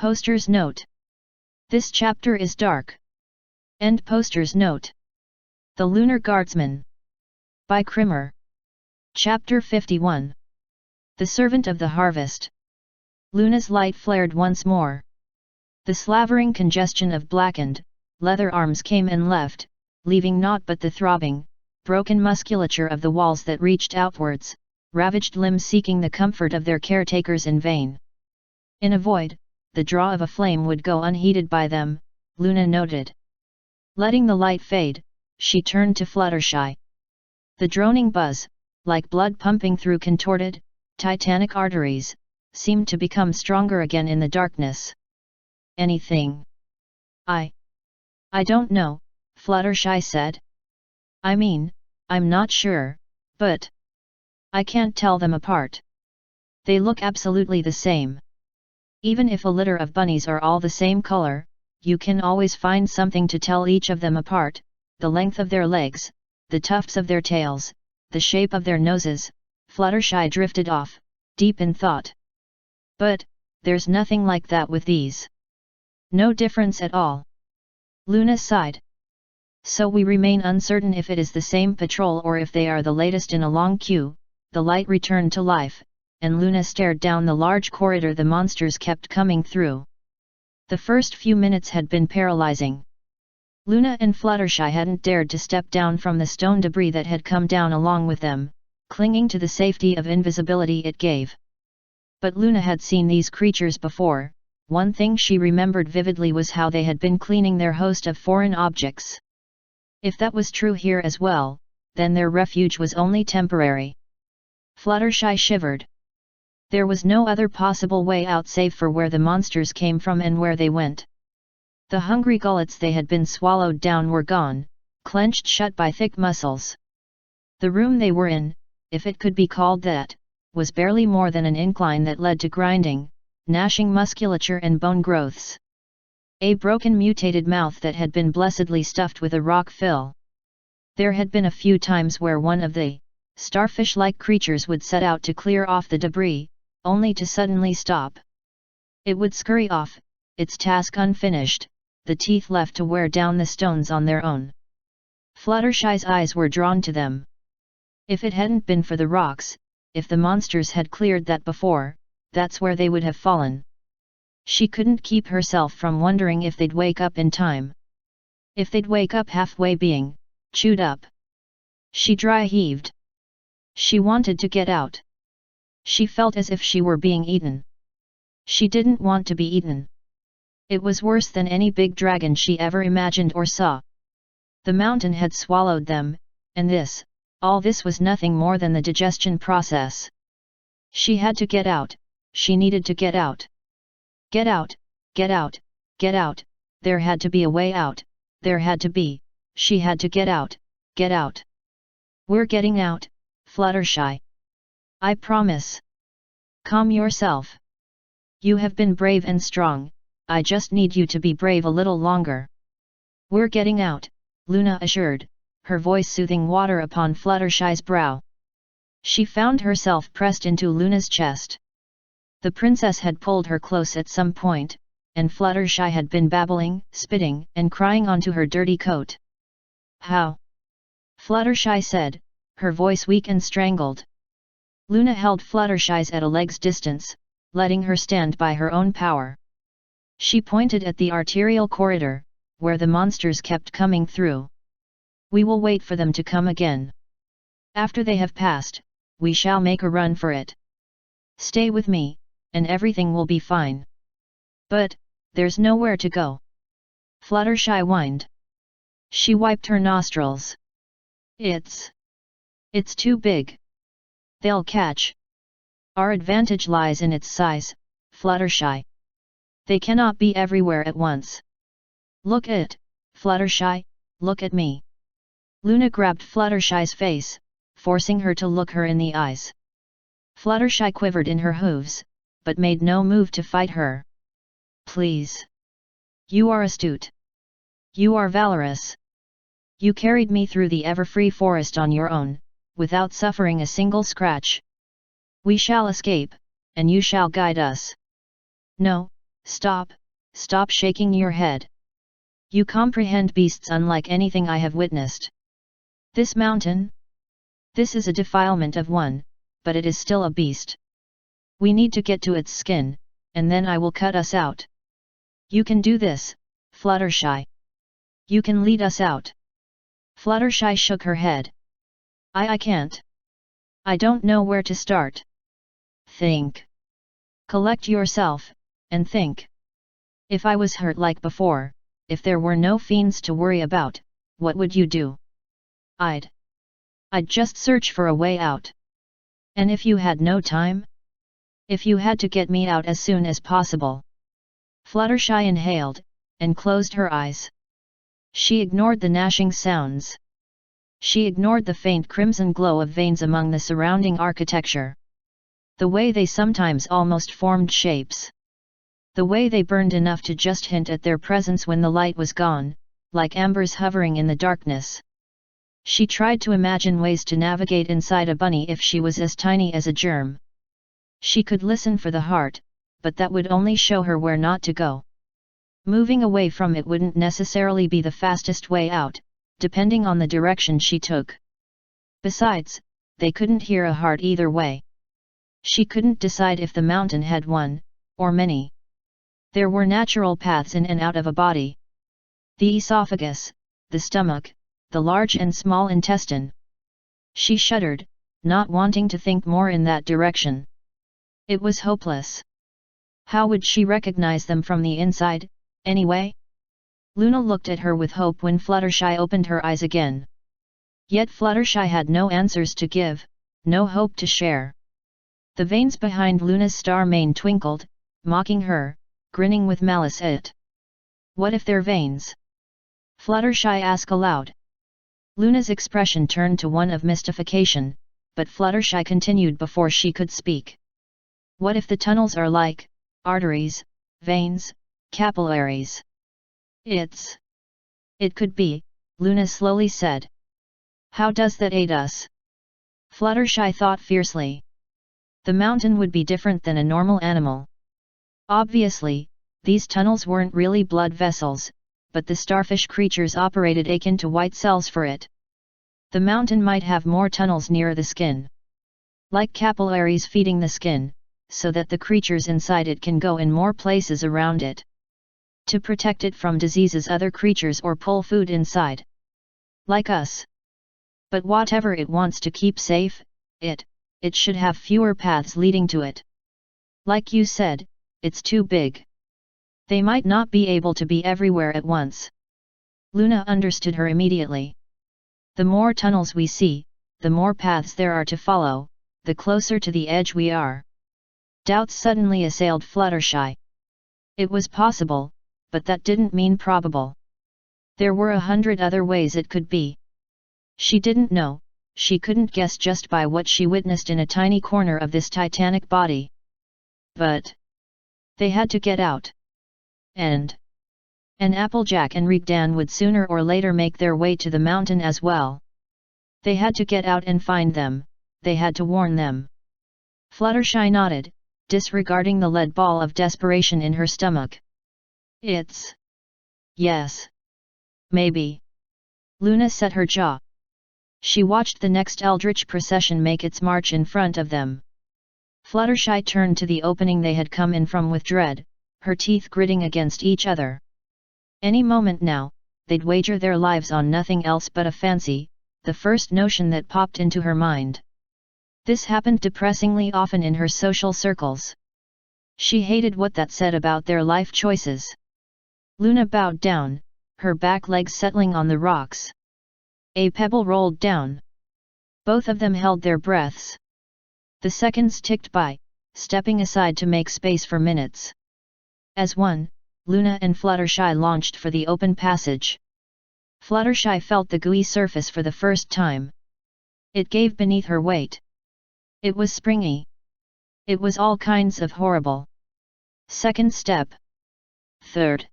Poster's note. This chapter is dark. End poster's note. The Lunar Guardsman. By Krimmer. Chapter 51. The Servant of the Harvest. Luna's light flared once more. The slavering congestion of blackened, leather arms came and left, leaving naught but the throbbing, broken musculature of the walls that reached outwards, ravaged limbs seeking the comfort of their caretakers in vain. In a void, the draw of a flame would go unheeded by them, Luna noted. Letting the light fade, she turned to Fluttershy. The droning buzz, like blood pumping through contorted, titanic arteries, seemed to become stronger again in the darkness. Anything? I don't know, Fluttershy said. I mean, I'm not sure, but I can't tell them apart. They look absolutely the same. Even if a litter of bunnies are all the same color, you can always find something to tell each of them apart: the length of their legs, the tufts of their tails, the shape of their noses. Fluttershy drifted off, deep in thought. But there's nothing like that with these. No difference at all. Luna sighed. So we remain uncertain if it is the same patrol or if they are the latest in a long queue. The light returned to life, and Luna stared down the large corridor the monsters kept coming through. The first few minutes had been paralyzing. Luna and Fluttershy hadn't dared to step down from the stone debris that had come down along with them, clinging to the safety of invisibility it gave. But Luna had seen these creatures before. One thing she remembered vividly was how they had been cleaning their host of foreign objects. If that was true here as well, then their refuge was only temporary. Fluttershy shivered. There was no other possible way out save for where the monsters came from and where they went. The hungry gullets they had been swallowed down were gone, clenched shut by thick muscles. The room they were in, if it could be called that, was barely more than an incline that led to grinding, gnashing musculature and bone growths. A broken mutated mouth that had been blessedly stuffed with a rock fill. There had been a few times where one of the starfish-like creatures would set out to clear off the debris, only to suddenly stop. It would scurry off, its task unfinished, the teeth left to wear down the stones on their own. Fluttershy's eyes were drawn to them. If it hadn't been for the rocks, if the monsters had cleared that before, that's where they would have fallen. She couldn't keep herself from wondering if they'd wake up in time. If they'd wake up halfway being chewed up. She dry heaved. She wanted to get out. She felt as if she were being eaten. She didn't want to be eaten. It was worse than any big dragon she ever imagined or saw. The mountain had swallowed them, and all this was nothing more than the digestion process. She had to get out, she needed to get out. Get out, get out, get out, there had to be a way out, there had to be, she had to get out, get out. We're getting out, Fluttershy. I promise. Calm yourself. You have been brave and strong, I just need you to be brave a little longer. We're getting out, Luna assured, her voice soothing water upon Fluttershy's brow. She found herself pressed into Luna's chest. The princess had pulled her close at some point, and Fluttershy had been babbling, spitting, and crying onto her dirty coat. How? Fluttershy said, her voice weak and strangled. Luna held Fluttershy's at a leg's distance, letting her stand by her own power. She pointed at the arterial corridor, where the monsters kept coming through. We will wait for them to come again. After they have passed, we shall make a run for it. Stay with me, and everything will be fine. But there's nowhere to go. Fluttershy whined. She wiped her nostrils. It's too big. They'll catch. Our advantage lies in its size, Fluttershy. They cannot be everywhere at once. Look at, Fluttershy, look at me. Luna grabbed Fluttershy's face, forcing her to look her in the eyes. Fluttershy quivered in her hooves, but made no move to fight her. Please. You are astute. You are valorous. You carried me through the ever-free forest on your own, without suffering a single scratch. We shall escape, and you shall guide us. No, Stop, stop shaking your head. You comprehend beasts unlike anything I have witnessed. This mountain? This is a defilement of one, but it is still a beast. We need to get to its skin, and then I will cut us out. You can do this, Fluttershy. You can lead us out. Fluttershy shook her head. I can't. I don't know where to start. Think. Collect yourself, and think. If I was hurt like before, if there were no fiends to worry about, what would you do? I'd just search for a way out. And if you had no time? If you had to get me out as soon as possible. Fluttershy inhaled, and closed her eyes. She ignored the gnashing sounds. She ignored the faint crimson glow of veins among the surrounding architecture. The way they sometimes almost formed shapes. The way they burned enough to just hint at their presence when the light was gone, like embers hovering in the darkness. She tried to imagine ways to navigate inside a bunny if she was as tiny as a germ. She could listen for the heart, but that would only show her where not to go. Moving away from it wouldn't necessarily be the fastest way out, depending on the direction she took. Besides, they couldn't hear a heart either way. She couldn't decide if the mountain had one, or many. There were natural paths in and out of a body. The esophagus, the stomach, the large and small intestine. She shuddered, not wanting to think more in that direction. It was hopeless. How would she recognize them from the inside, anyway? Luna looked at her with hope when Fluttershy opened her eyes again. Yet Fluttershy had no answers to give, no hope to share. The veins behind Luna's star mane twinkled, mocking her, grinning with malice. What if they're veins? Fluttershy asked aloud. Luna's expression turned to one of mystification, but Fluttershy continued before she could speak. What if the tunnels are like arteries, veins, capillaries? It could be, Luna slowly said. How does that aid us? Fluttershy thought fiercely. The mountain would be different than a normal animal. Obviously, these tunnels weren't really blood vessels, but the starfish creatures operated akin to white cells for it. The mountain might have more tunnels near the skin. Like capillaries feeding the skin, so that the creatures inside it can go in more places around it. To protect it from diseases other creatures or pull food inside. Like us. But whatever it wants to keep safe, it should have fewer paths leading to it. Like you said, it's too big. They might not be able to be everywhere at once. Luna understood her immediately. The more tunnels we see, the more paths there are to follow, the closer to the edge we are. Doubts suddenly assailed Fluttershy. It was possible, but that didn't mean probable. There were 100 other ways it could be. She didn't know, she couldn't guess just by what she witnessed in a tiny corner of this titanic body. But they had to get out. And Applejack and Rigdan would sooner or later make their way to the mountain as well. They had to get out and find them, they had to warn them. Fluttershy nodded, disregarding the lead ball of desperation in her stomach. Yes. Maybe. Luna set her jaw. She watched the next eldritch procession make its march in front of them. Fluttershy turned to the opening they had come in from with dread, her teeth gritting against each other. Any moment now, they'd wager their lives on nothing else but a fancy, the first notion that popped into her mind. This happened depressingly often in her social circles. She hated what that said about their life choices. Luna bowed down, her back legs settling on the rocks. A pebble rolled down. Both of them held their breaths. The seconds ticked by, stepping aside to make space for minutes. As one, Luna and Fluttershy launched for the open passage. Fluttershy felt the gooey surface for the first time. It gave beneath her weight. It was springy. It was all kinds of horrible. Second step. Third.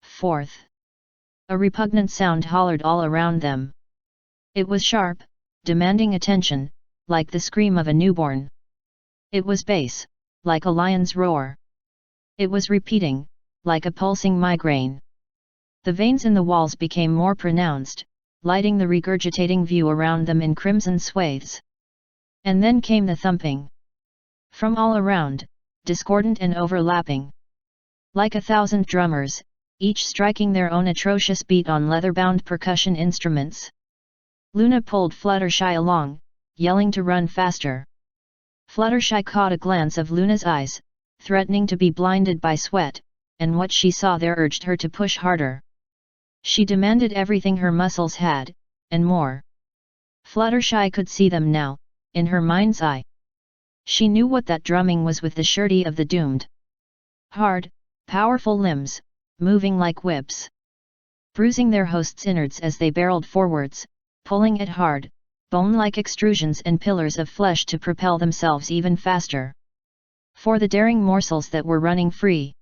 Fourth. A repugnant sound hollered all around them. It was sharp, demanding attention, like the scream of a newborn. It was bass, like a lion's roar. It was repeating, like a pulsing migraine. The veins in the walls became more pronounced, lighting the regurgitating view around them in crimson swathes. And then came the thumping. From all around, discordant and overlapping. Like 1,000 drummers, each striking their own atrocious beat on leather-bound percussion instruments. Luna pulled Fluttershy along, yelling to run faster. Fluttershy caught a glance of Luna's eyes, threatening to be blinded by sweat, and what she saw there urged her to push harder. She demanded everything her muscles had, and more. Fluttershy could see them now, in her mind's eye. She knew what that drumming was with the surety of the doomed. Hard, powerful limbs, moving like whips. Bruising their host's innards as they barreled forwards, pulling at hard, bone-like extrusions and pillars of flesh to propel themselves even faster. For the daring morsels that were running free.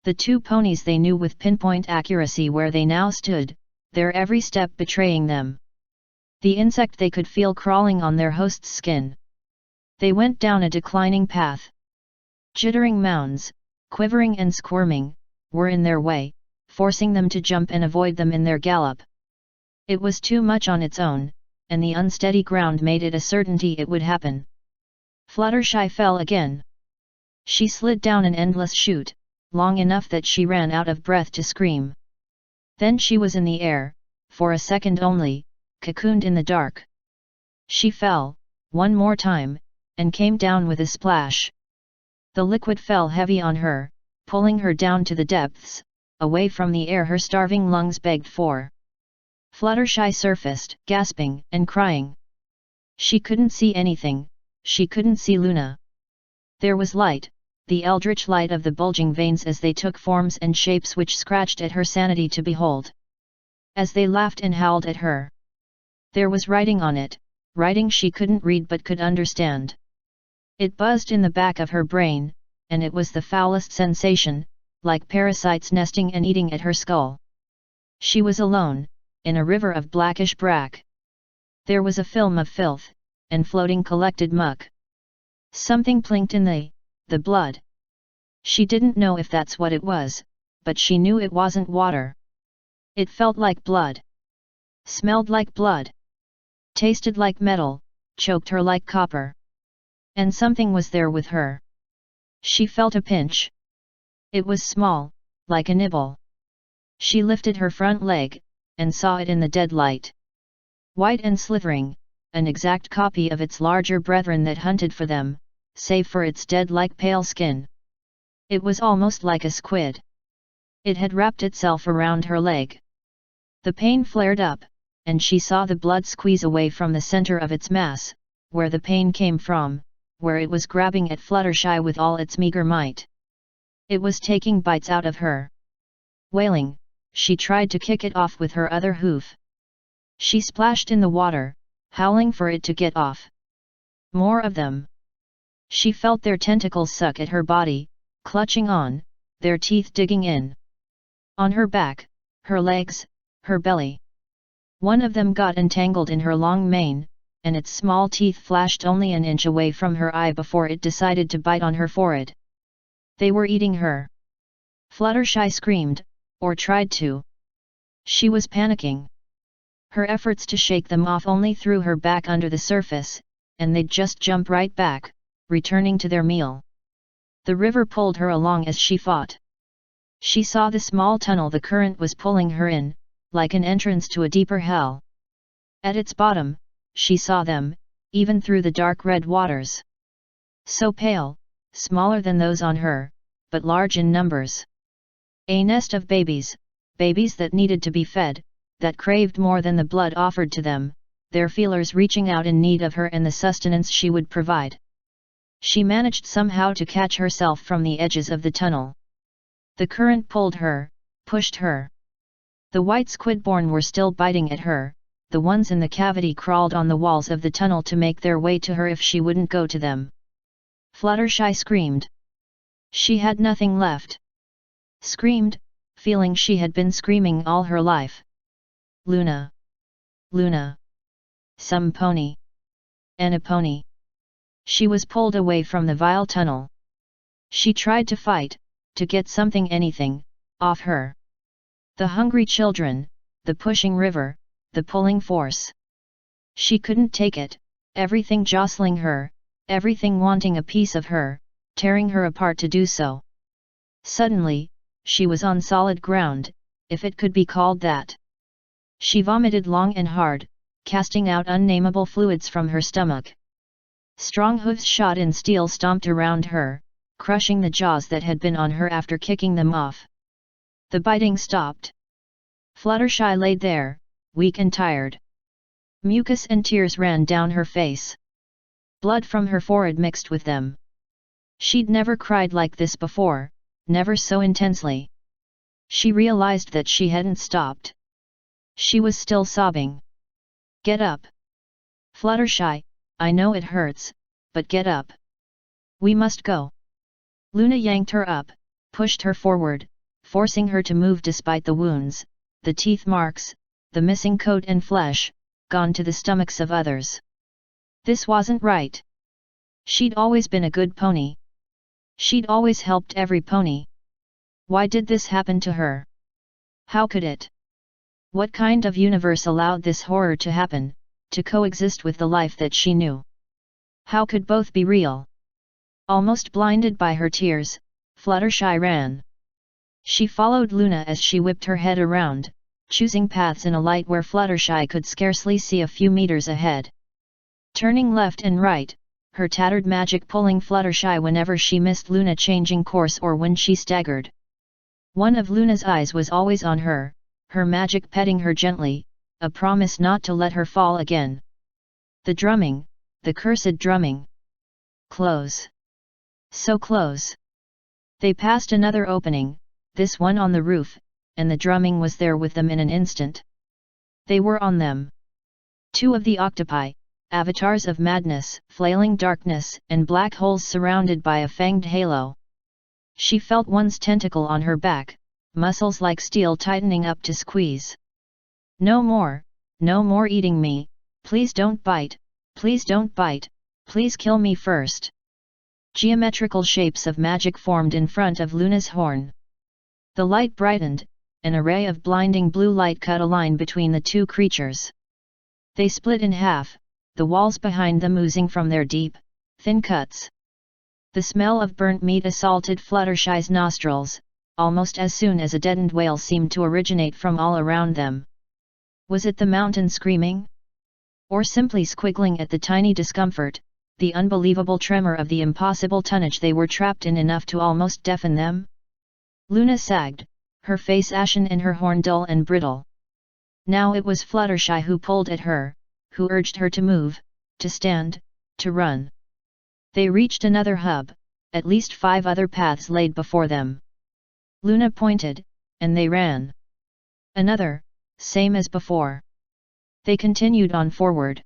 The two ponies they knew with pinpoint accuracy where they now stood, their every step betraying them. The insect they could feel crawling on their host's skin. They went down a declining path. Jittering mounds, quivering and squirming, were in their way, forcing them to jump and avoid them in their gallop. It was too much on its own, and the unsteady ground made it a certainty it would happen. Fluttershy fell again. She slid down an endless chute, long enough that she ran out of breath to scream. Then she was in the air, for a second only, cocooned in the dark. She fell, one more time, and came down with a splash. The liquid fell heavy on her, pulling her down to the depths, away from the air her starving lungs begged for. Fluttershy surfaced, gasping and crying. She couldn't see anything, she couldn't see Luna. There was light, the eldritch light of the bulging veins as they took forms and shapes which scratched at her sanity to behold. As they laughed and howled at her. There was writing on it, writing she couldn't read but could understand. It buzzed in the back of her brain, and it was the foulest sensation, like parasites nesting and eating at her skull. She was alone, in a river of blackish brack. There was a film of filth, and floating collected muck. Something plinked in the blood. She didn't know if that's what it was, but she knew it wasn't water. It felt like blood. Smelled like blood. Tasted like metal, choked her like copper. And something was there with her. She felt a pinch. It was small, like a nibble. She lifted her front leg, and saw it in the dead light. White and slithering, an exact copy of its larger brethren that hunted for them, save for its dead-like pale skin. It was almost like a squid. It had wrapped itself around her leg. The pain flared up, and she saw the blood squeeze away from the center of its mass, where the pain came from, where it was grabbing at Fluttershy with all its meager might. It was taking bites out of her. Wailing, she tried to kick it off with her other hoof. She splashed in the water, howling for it to get off. More of them. She felt their tentacles suck at her body, clutching on, their teeth digging in. On her back, her legs, her belly. One of them got entangled in her long mane, and its small teeth flashed only an inch away from her eye before it decided to bite on her forehead. They were eating her. Fluttershy screamed, or tried to. She was panicking. Her efforts to shake them off only threw her back under the surface, and they'd just jump right back, returning to their meal. The river pulled her along as she fought. She saw the small tunnel the current was pulling her in, like an entrance to a deeper hell. At its bottom, she saw them, even through the dark red waters. So pale, smaller than those on her, but large in numbers. A nest of babies, babies that needed to be fed, that craved more than the blood offered to them, their feelers reaching out in need of her and the sustenance she would provide. She managed somehow to catch herself from the edges of the tunnel. The current pulled her, pushed her. The white squidborn were still biting at her, the ones in the cavity crawled on the walls of the tunnel to make their way to her if she wouldn't go to them. Fluttershy screamed. She had nothing left. Screamed, feeling she had been screaming all her life. Luna! Luna! Some pony! And a pony! She was pulled away from the vile tunnel. She tried to fight, to get something anything, off her. The hungry children, the pushing river, the pulling force. She couldn't take it, everything jostling her, everything wanting a piece of her, tearing her apart to do so. Suddenly, she was on solid ground, if it could be called that. She vomited long and hard, casting out unnameable fluids from her stomach. Strong hooves shod in steel stomped around her, crushing the jaws that had been on her after kicking them off. The biting stopped. Fluttershy laid there, weak and tired. Mucus and tears ran down her face. Blood from her forehead mixed with them. She'd never cried like this before, never so intensely. She realized that she hadn't stopped. She was still sobbing. Get up. Fluttershy, I know it hurts, but get up. We must go. Luna yanked her up, pushed her forward, forcing her to move despite the wounds, the teeth marks, the missing coat and flesh, gone to the stomachs of others. This wasn't right. She'd always been a good pony. She'd always helped every pony. Why did this happen to her? How could it? What kind of universe allowed this horror to happen, to coexist with the life that she knew? How could both be real? Almost blinded by her tears, Fluttershy ran. She followed Luna as she whipped her head around, choosing paths in a light where Fluttershy could scarcely see a few meters ahead. Turning left and right, her tattered magic pulling Fluttershy whenever she missed Luna changing course or when she staggered. One of Luna's eyes was always on her, her magic petting her gently, a promise not to let her fall again. The drumming, the cursed drumming. Close. So close. They passed another opening, this one on the roof, and the drumming was there with them in an instant. They were on them. Two of the octopi, avatars of madness, flailing darkness, and black holes surrounded by a fanged halo. She felt one's tentacle on her back, muscles like steel tightening up to squeeze. No more eating me, please don't bite, please don't bite, please kill me first. Geometrical shapes of magic formed in front of Luna's horn. The light brightened, an array of blinding blue light cut a line between the two creatures. They split in half, the walls behind them oozing from their deep, thin cuts. The smell of burnt meat assaulted Fluttershy's nostrils, almost as soon as a deadened wail seemed to originate from all around them. Was it the mountain screaming? Or simply squiggling at the tiny discomfort, the unbelievable tremor of the impossible tonnage they were trapped in enough to almost deafen them? Luna sagged, her face ashen and her horn dull and brittle. Now it was Fluttershy who pulled at her, who urged her to move, to stand, to run. They reached another hub, at least 5 other paths laid before them. Luna pointed, and they ran. Another, same as before. They continued on forward.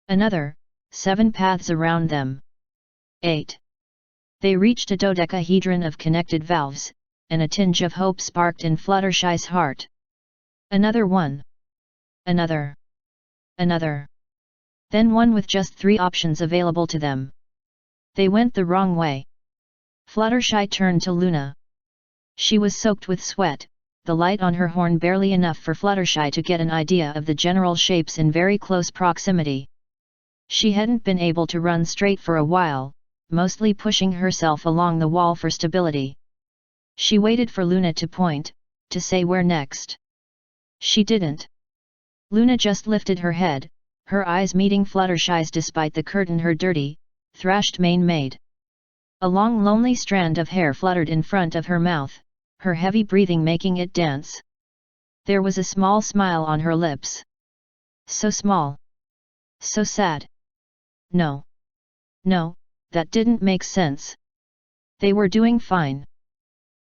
Another, 7 paths around them. 8. They reached a dodecahedron of connected valves, and a tinge of hope sparked in Fluttershy's heart. Another one. Another. Another. Then one with just 3 options available to them. They went the wrong way. Fluttershy turned to Luna. She was soaked with sweat, the light on her horn barely enough for Fluttershy to get an idea of the general shapes in very close proximity. She hadn't been able to run straight for a while, mostly pushing herself along the wall for stability. She waited for Luna to point, to say where next. She didn't. Luna just lifted her head, her eyes meeting Fluttershy's despite the curtain her dirty, thrashed mane made. A long lonely strand of hair fluttered in front of her mouth, her heavy breathing making it dance. There was a small smile on her lips. So small. So sad. No. No, that didn't make sense. They were doing fine.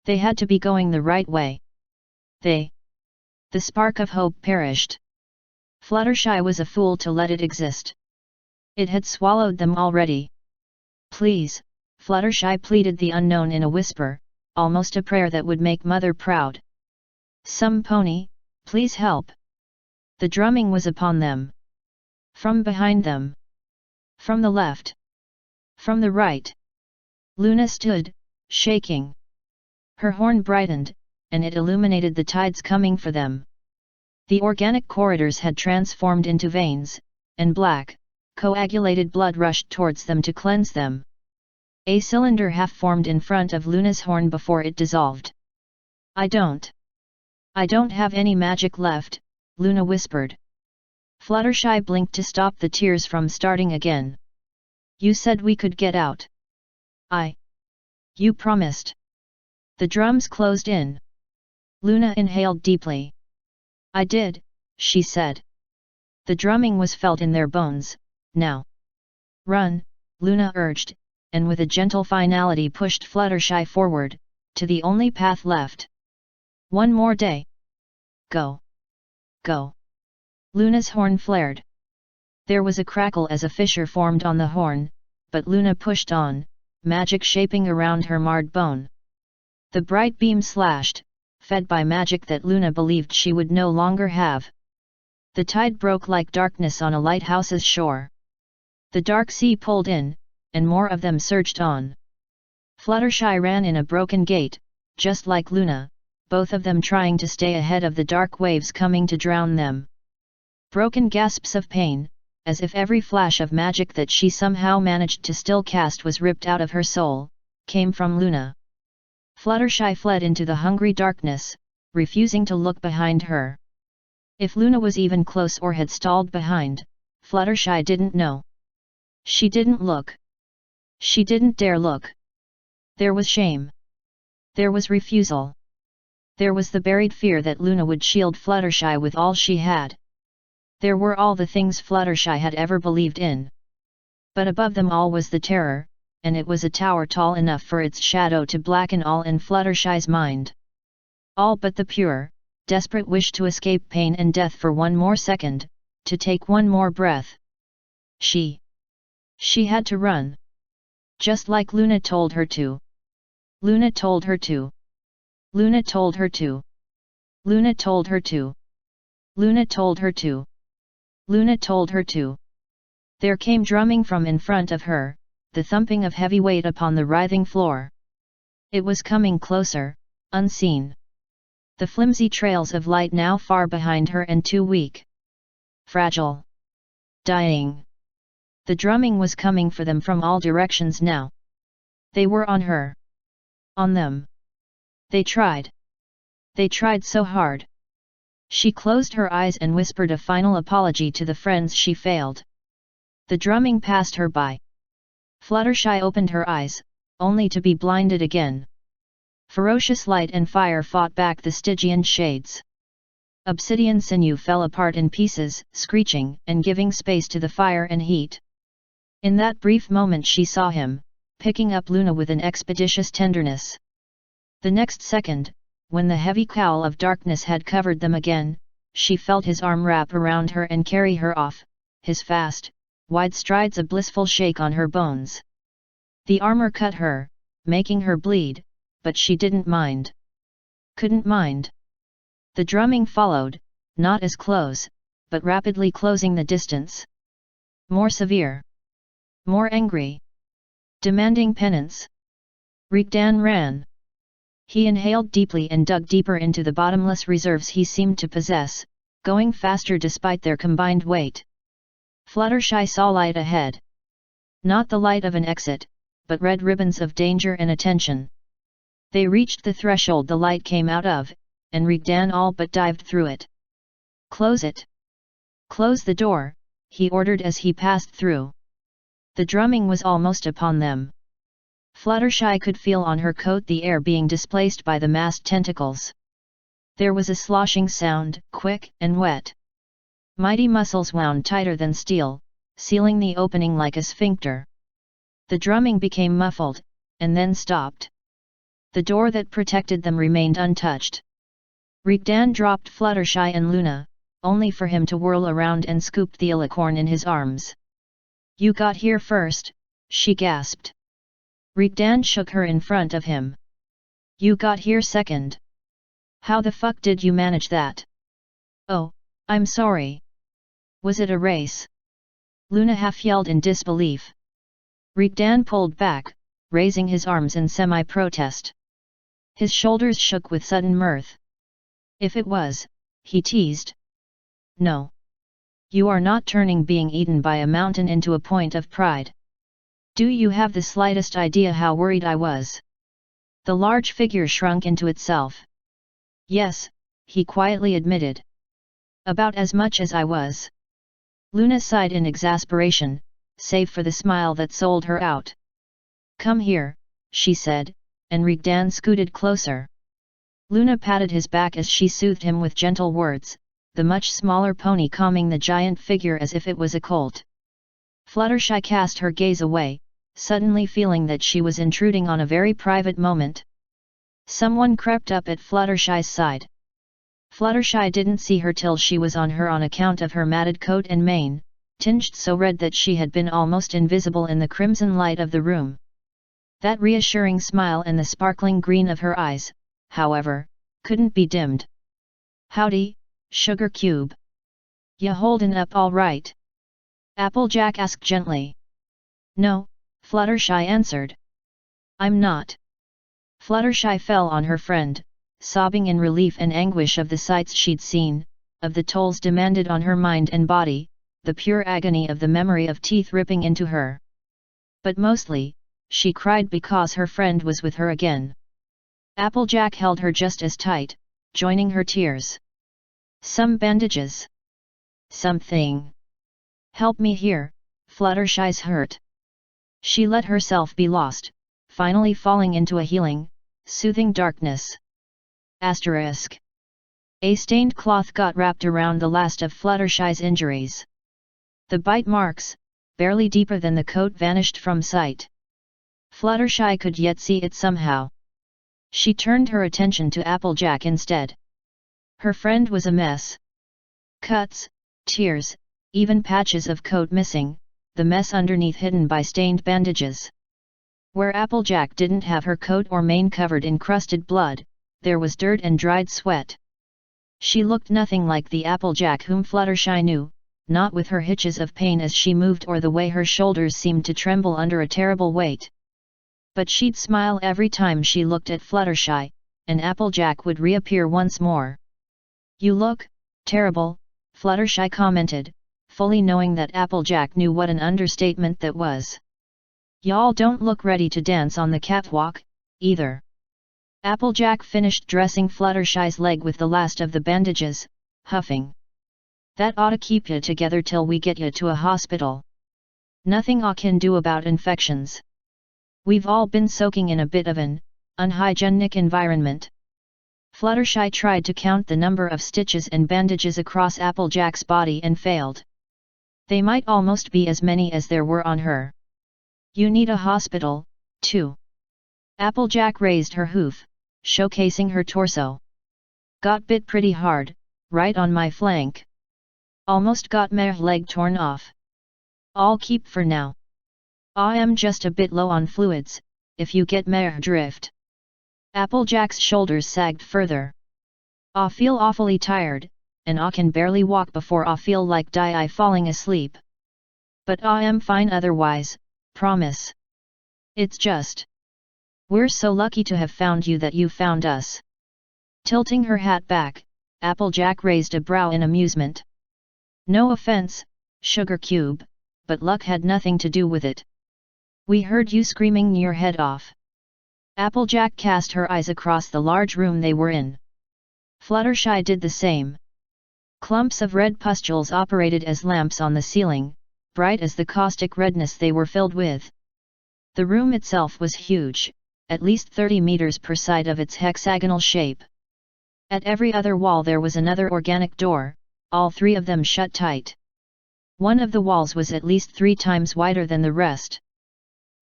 They had to be going the right way. The spark of hope perished. Fluttershy was a fool to let it exist. It had swallowed them already. Please, Fluttershy pleaded the unknown in a whisper, almost a prayer that would make Mother proud. Some pony, please help. The drumming was upon them. From behind them. From the left. From the right. Luna stood, shaking. Her horn brightened, and it illuminated the tides coming for them. The organic corridors had transformed into veins, and black, coagulated blood rushed towards them to cleanse them. A cylinder half formed in front of Luna's horn before it dissolved. I don't have any magic left," Luna whispered. Fluttershy blinked to stop the tears from starting again. "You said we could get out." You promised." The drums closed in. Luna inhaled deeply. "I did," she said. The drumming was felt in their bones, now. "Run," Luna urged, and with a gentle finality pushed Fluttershy forward, to the only path left. "One more day. Go. Go." Luna's horn flared. There was a crackle as a fissure formed on the horn, but Luna pushed on, magic shaping around her marred bone. The bright beam slashed, fed by magic that Luna believed she would no longer have. The tide broke like darkness on a lighthouse's shore. The dark sea pulled in, and more of them surged on. Fluttershy ran in a broken gait, just like Luna, both of them trying to stay ahead of the dark waves coming to drown them. Broken gasps of pain, as if every flash of magic that she somehow managed to still cast was ripped out of her soul, came from Luna. Fluttershy fled into the hungry darkness, refusing to look behind her. If Luna was even close or had stalled behind, Fluttershy didn't know. She didn't look. She didn't dare look. There was shame. There was refusal. There was the buried fear that Luna would shield Fluttershy with all she had. There were all the things Fluttershy had ever believed in. But above them all was the terror, and it was a tower tall enough for its shadow to blacken all in Fluttershy's mind. All but the pure, desperate wish to escape pain and death for one more second, to take one more breath. She had to run. Just like Luna told her to. Luna told her to. Luna told her to. Luna told her to. Luna told her to. Luna told her to. There came drumming from in front of her, the thumping of heavy weight upon the writhing floor. It was coming closer, unseen. The flimsy trails of light now far behind her and too weak. Fragile. Dying. The drumming was coming for them from all directions now. They were on her. On them. They tried. They tried so hard. She closed her eyes and whispered a final apology to the friends she failed. The drumming passed her by. Fluttershy opened her eyes, only to be blinded again. Ferocious light and fire fought back the Stygian shades. Obsidian sinew fell apart in pieces, screeching and giving space to the fire and heat. In that brief moment she saw him, picking up Luna with an expeditious tenderness. The next second, when the heavy cowl of darkness had covered them again, she felt his arm wrap around her and carry her off, his fast, wide strides a blissful shake on her bones. The armor cut her, making her bleed, but she didn't mind. Couldn't mind. The drumming followed, not as close, but rapidly closing the distance. More severe. More angry. Demanding penance. Rigdan ran. He inhaled deeply and dug deeper into the bottomless reserves he seemed to possess, going faster despite their combined weight. Fluttershy saw light ahead. Not the light of an exit, but red ribbons of danger and attention. They reached the threshold the light came out of, and Rigdan all but dived through it. "Close it! Close the door," he ordered as he passed through. The drumming was almost upon them. Fluttershy could feel on her coat the air being displaced by the massed tentacles. There was a sloshing sound, quick and wet. Mighty muscles wound tighter than steel, sealing the opening like a sphincter. The drumming became muffled, and then stopped. The door that protected them remained untouched. Rigdan dropped Fluttershy and Luna, only for him to whirl around and scoop the alicorn in his arms. "You got here first," she gasped. Rigdan shook her in front of him. "You got here second. How the fuck did you manage that?" "Oh, I'm sorry. Was it a race?" Luna half yelled in disbelief. Rigdan pulled back, raising his arms in semi-protest. His shoulders shook with sudden mirth. If it was, he teased. No. You are not turning being eaten by a mountain into a point of pride. Do you have the slightest idea how worried I was? The large figure shrunk into itself. Yes, he quietly admitted. About as much as I was. Luna sighed in exasperation, save for the smile that sold her out. Come here, she said, and Rigdan scooted closer. Luna patted his back as she soothed him with gentle words, the much smaller pony calming the giant figure as if it was a colt. Fluttershy cast her gaze away, suddenly feeling that she was intruding on a very private moment. Someone crept up at Fluttershy's side. Fluttershy didn't see her till she was on her on account of her matted coat and mane, tinged so red that she had been almost invisible in the crimson light of the room. That reassuring smile and the sparkling green of her eyes, however, couldn't be dimmed. Howdy, Sugar Cube. Ya holdin' up all right? Applejack asked gently. No, Fluttershy answered. I'm not. Fluttershy fell on her friend, sobbing in relief and anguish of the sights she'd seen, of the tolls demanded on her mind and body, the pure agony of the memory of teeth ripping into her. But mostly, she cried because her friend was with her again. Applejack held her just as tight, joining her tears. Some bandages. Something. Help me here, Fluttershy's hurt. She let herself be lost, finally falling into a healing, soothing darkness. Asterisk. A stained cloth got wrapped around the last of Fluttershy's injuries. The bite marks, barely deeper than the coat, vanished from sight. Fluttershy could yet see it somehow. She turned her attention to Applejack instead. Her friend was a mess. Cuts, tears, even patches of coat missing, the mess underneath hidden by stained bandages. Where Applejack didn't have her coat or mane covered in crusted blood, there was dirt and dried sweat. She looked nothing like the Applejack whom Fluttershy knew, not with her hitches of pain as she moved or the way her shoulders seemed to tremble under a terrible weight. But she'd smile every time she looked at Fluttershy, and Applejack would reappear once more. You look terrible, Fluttershy commented, fully knowing that Applejack knew what an understatement that was. Y'all don't look ready to dance on the catwalk, either. Applejack finished dressing Fluttershy's leg with the last of the bandages, huffing. That oughta keep ya together till we get ya to a hospital. Nothing I can do about infections. We've all been soaking in a bit of an unhygienic environment. Fluttershy tried to count the number of stitches and bandages across Applejack's body and failed. They might almost be as many as there were on her. You need a hospital, too. Applejack raised her hoof, showcasing her torso. Got bit pretty hard, right on my flank. Almost got my leg torn off. I'll keep for now. I am just a bit low on fluids, if you get my drift. Applejack's shoulders sagged further. I feel awfully tired, and I can barely walk before I feel like I falling asleep. But I am fine otherwise, promise. It's just. We're so lucky to have found you that you found us. Tilting her hat back, Applejack raised a brow in amusement. No offense, Sugar Cube, but luck had nothing to do with it. We heard you screaming your head off. Applejack cast her eyes across the large room they were in. Fluttershy did the same. Clumps of red pustules operated as lamps on the ceiling, bright as the caustic redness they were filled with. The room itself was huge, at least 30 meters per side of its hexagonal shape. At every other wall there was another organic door, all three of them shut tight. One of the walls was at least 3 times wider than the rest.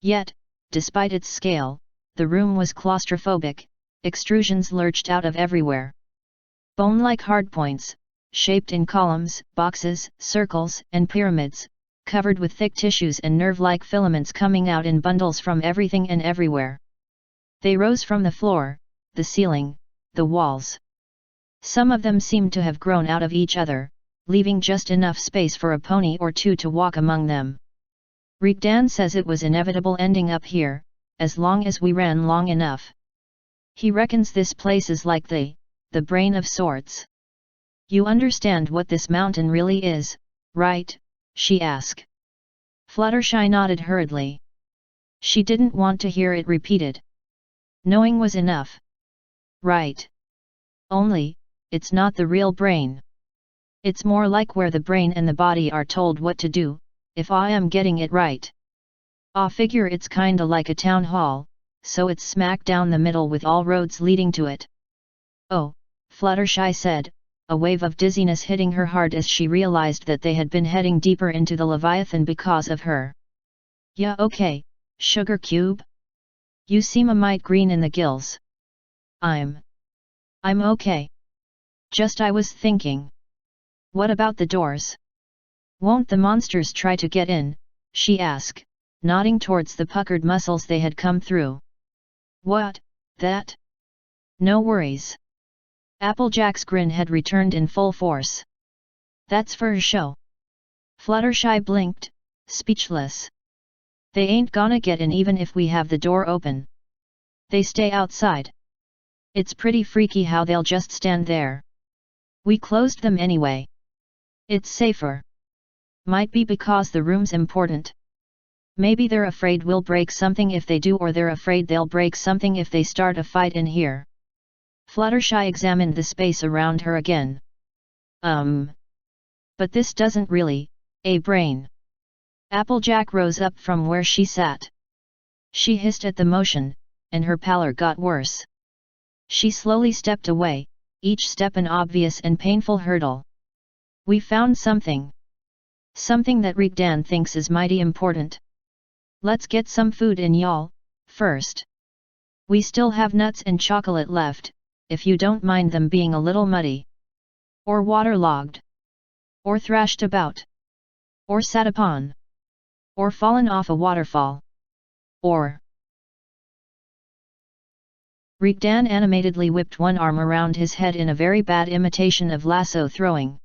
Yet, despite its scale, the room was claustrophobic, extrusions lurched out of everywhere. Bone-like hardpoints, shaped in columns, boxes, circles, and pyramids, covered with thick tissues and nerve-like filaments coming out in bundles from everything and everywhere. They rose from the floor, the ceiling, the walls. Some of them seemed to have grown out of each other, leaving just enough space for a pony or two to walk among them. Rigdan says it was inevitable ending up here, as long as we ran long enough. He reckons this place is like the brain of sorts. You understand what this mountain really is, right? She asked. Fluttershy nodded hurriedly. She didn't want to hear it repeated. Knowing was enough. Right. Only, it's not the real brain. It's more like where the brain and the body are told what to do, if I am getting it right. I figure it's kinda like a town hall, so it's smack down the middle with all roads leading to it. Oh, Fluttershy said, a wave of dizziness hitting her hard as she realized that they had been heading deeper into the Leviathan because of her. Yeah, okay, Sugar Cube? You seem a mite green in the gills. I'm okay. Just I was thinking. What about the doors? Won't the monsters try to get in? She asked, nodding towards the puckered muscles they had come through. What, that? No worries. Applejack's grin had returned in full force. That's for show. Fluttershy blinked, speechless. They ain't gonna get in even if we have the door open. They stay outside. It's pretty freaky how they'll just stand there. We closed them anyway. It's safer. Might be because the room's important. Maybe they're afraid we'll break something if they do, or they're afraid they'll break something if they start a fight in here. Fluttershy examined the space around her again. But this doesn't really, brain. Applejack rose up from where she sat. She hissed at the motion, and her pallor got worse. She slowly stepped away, each step an obvious and painful hurdle. We found something. Something that Rigdan thinks is mighty important. Let's get some food in y'all, first. We still have nuts and chocolate left, if you don't mind them being a little muddy. Or waterlogged. Or thrashed about. Or sat upon. Or fallen off a waterfall. Or... Rigdan animatedly whipped one arm around his head in a very bad imitation of lasso throwing.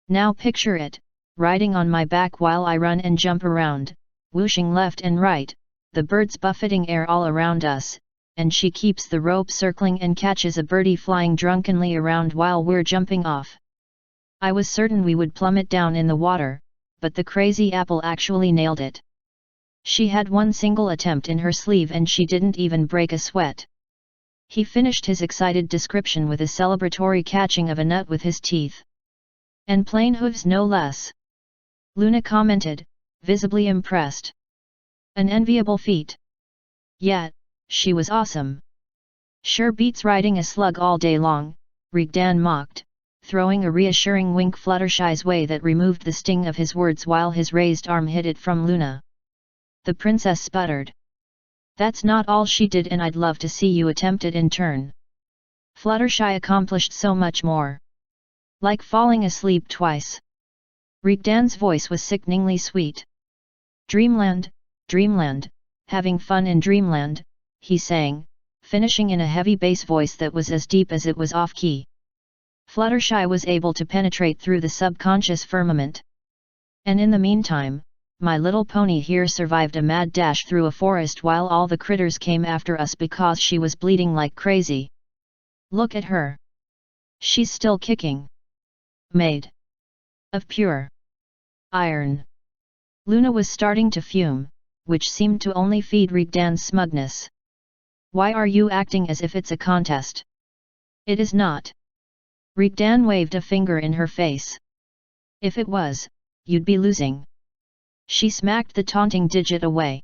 Now picture it, riding on my back while I run and jump around, whooshing left and right, the birds buffeting air all around us, and she keeps the rope circling and catches a birdie flying drunkenly around while we're jumping off. I was certain we would plummet down in the water, but the crazy apple actually nailed it. She had one single attempt in her sleeve and she didn't even break a sweat. He finished his excited description with a celebratory catching of a nut with his teeth. And plain hooves no less. Luna commented, visibly impressed. An enviable feat. Yet, she was awesome. Sure beats riding a slug all day long, Rigdan mocked, throwing a reassuring wink Fluttershy's way that removed the sting of his words while his raised arm hid it from Luna. The princess sputtered. That's not all she did, and I'd love to see you attempt it in turn. Fluttershy accomplished so much more. Like falling asleep twice. Rigdan's voice was sickeningly sweet. Dreamland, Dreamland, having fun in Dreamland, he sang, finishing in a heavy bass voice that was as deep as it was off-key. Fluttershy was able to penetrate through the subconscious firmament. And in the meantime, My Little Pony here survived a mad dash through a forest while all the critters came after us because she was bleeding like crazy. Look at her. She's still kicking. Made of pure iron. Luna was starting to fume, which seemed to only feed Rigdan's smugness. Why are you acting as if it's a contest? It is not. Rigdan waved a finger in her face. If it was, you'd be losing. She smacked the taunting digit away.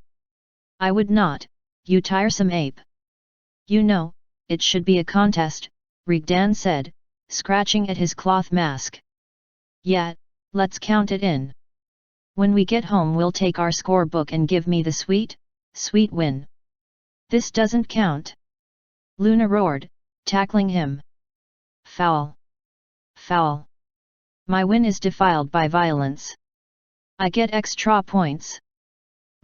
I would not, you tiresome ape. You know, it should be a contest, Rigdan said, scratching at his cloth mask. Yet, let's count it in. When we get home we'll take our scorebook and give me the sweet win. This doesn't count. Luna roared, tackling him. Foul. Foul. My win is defiled by violence. I get extra points.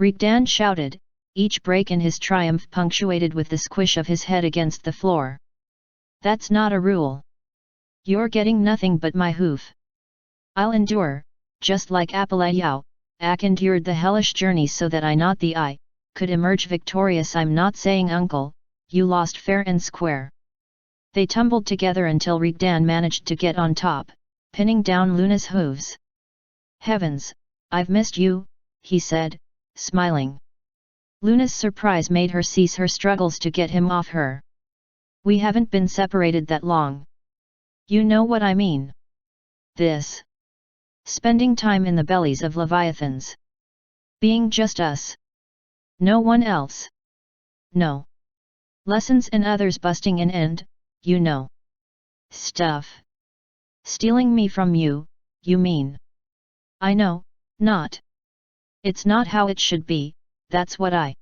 Rigdan shouted, each break in his triumph punctuated with the squish of his head against the floor. That's not a rule. You're getting nothing but my hoof. I'll endure, just like Appalayao, Ak endured the hellish journey so that I could emerge victorious. I'm not saying uncle, you lost fair and square. They tumbled together until Rigdan managed to get on top, pinning down Luna's hooves. Heavens, I've missed you, he said, smiling. Luna's surprise made her cease her struggles to get him off her. We haven't been separated that long. You know what I mean. This. Spending time in the bellies of leviathans. Being just us. No one else. No. Lessons and others busting in and, you know. Stuff. Stealing me from you, you mean? I know, not. It's not how it should be, that's what I.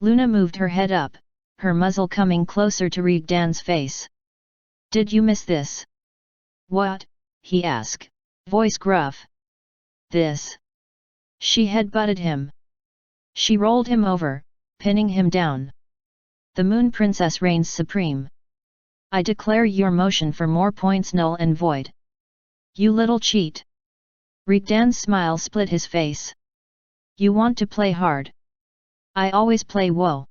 Luna moved her head up, her muzzle coming closer to Rigdan's face. Did you miss this? What? He asked, voice gruff. This. She headbutted him. She rolled him over, pinning him down. The Moon Princess reigns supreme. I declare your motion for more points null and void. You little cheat. Rigdan's smile split his face. You want to play hard. I always play whoa.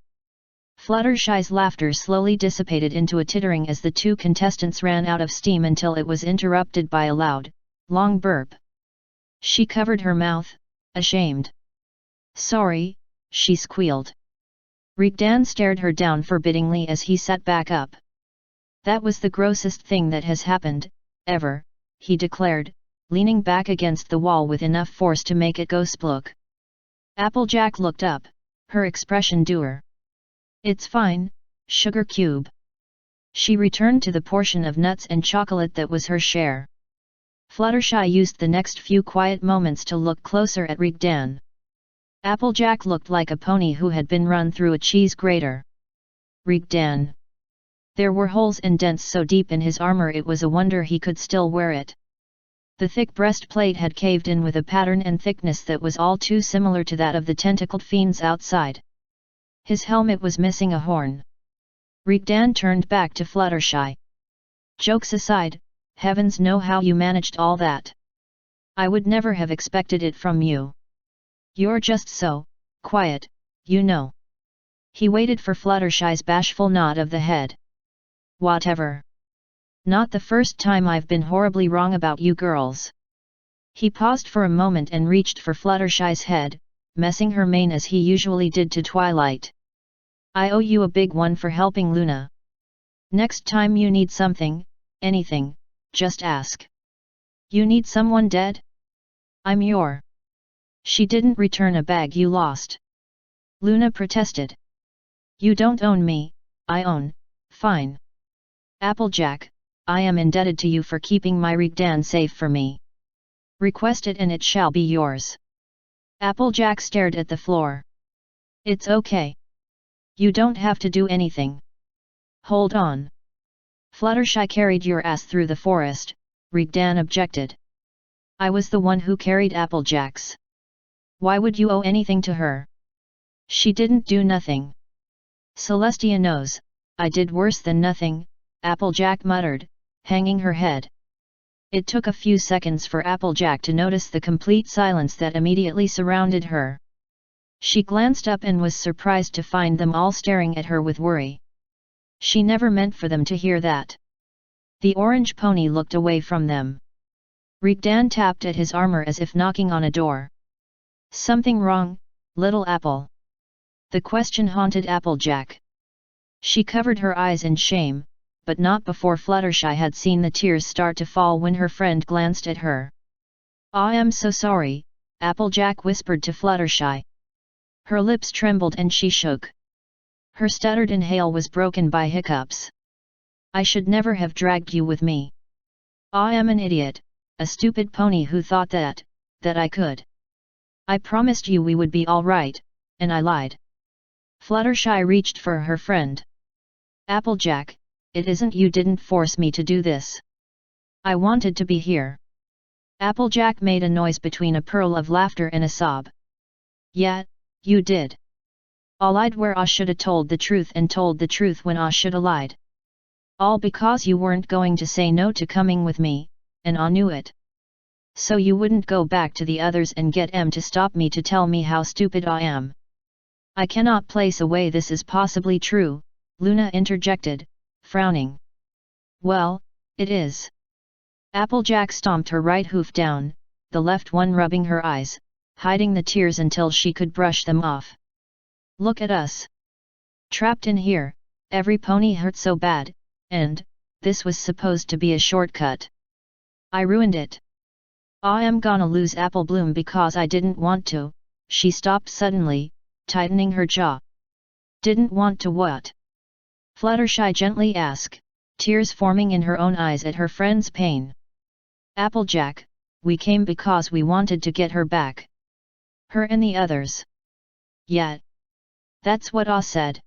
Fluttershy's laughter slowly dissipated into a tittering as the two contestants ran out of steam until it was interrupted by a loud, long burp. She covered her mouth, ashamed. Sorry, she squealed. Rigdan stared her down forbiddingly as he sat back up. That was the grossest thing that has happened, ever, he declared, leaning back against the wall with enough force to make it go splook. Applejack looked up, her expression dour. It's fine, sugar cube. She returned to the portion of nuts and chocolate that was her share. Fluttershy used the next few quiet moments to look closer at Rigdan. Applejack looked like a pony who had been run through a cheese grater. Rigdan. There were holes and dents so deep in his armor it was a wonder he could still wear it. The thick breastplate had caved in with a pattern and thickness that was all too similar to that of the tentacled fiends outside. His helmet was missing a horn. Rigdan turned back to Fluttershy. Jokes aside, heavens know how you managed all that. I would never have expected it from you. You're just so quiet, you know. He waited for Fluttershy's bashful nod of the head. Whatever. Not the first time I've been horribly wrong about you girls. He paused for a moment and reached for Fluttershy's head, messing her mane as he usually did to Twilight. I owe you a big one for helping Luna. Next time you need something, anything, just ask. You need someone dead? I'm your. She didn't return a bag you lost. Luna protested. You don't own me, I own, fine. Applejack, I am indebted to you for keeping my Rigdan safe for me. Request it and it shall be yours. Applejack stared at the floor. It's okay. You don't have to do anything. Hold on. Fluttershy carried your ass through the forest, Rigdan objected. I was the one who carried Applejack's. Why would you owe anything to her? She didn't do nothing. Celestia knows, I did worse than nothing, Applejack muttered, hanging her head. It took a few seconds for Applejack to notice the complete silence that immediately surrounded her. She glanced up and was surprised to find them all staring at her with worry. She never meant for them to hear that. The orange pony looked away from them. Rigdan tapped at his armor as if knocking on a door. Something wrong, little apple? The question haunted Applejack. She covered her eyes in shame, but not before Fluttershy had seen the tears start to fall when her friend glanced at her. I am so sorry, Applejack whispered to Fluttershy. Her lips trembled and she shook. Her stuttered inhale was broken by hiccups. I should never have dragged you with me. I am an idiot, a stupid pony who thought that I could. I promised you we would be all right, and I lied. Fluttershy reached for her friend. Applejack, it isn't you didn't force me to do this. I wanted to be here. Applejack made a noise between a pearl of laughter and a sob. Yeah, you did. I lied where I shoulda told the truth and told the truth when I shoulda lied. All because you weren't going to say no to coming with me, and I knew it. So you wouldn't go back to the others and get em to stop me to tell me how stupid I am. I cannot place away this is possibly true, Luna interjected, frowning. Well, it is. Applejack stomped her right hoof down, the left one rubbing her eyes, hiding the tears until she could brush them off. Look at us. Trapped in here, every pony hurt so bad, and, this was supposed to be a shortcut. I ruined it. I am gonna lose Apple Bloom because I didn't want to. She stopped suddenly, tightening her jaw. Didn't want to what? Fluttershy gently asked, tears forming in her own eyes at her friend's pain. Applejack, we came because we wanted to get her back. Her and the others. Yet. That's what I said.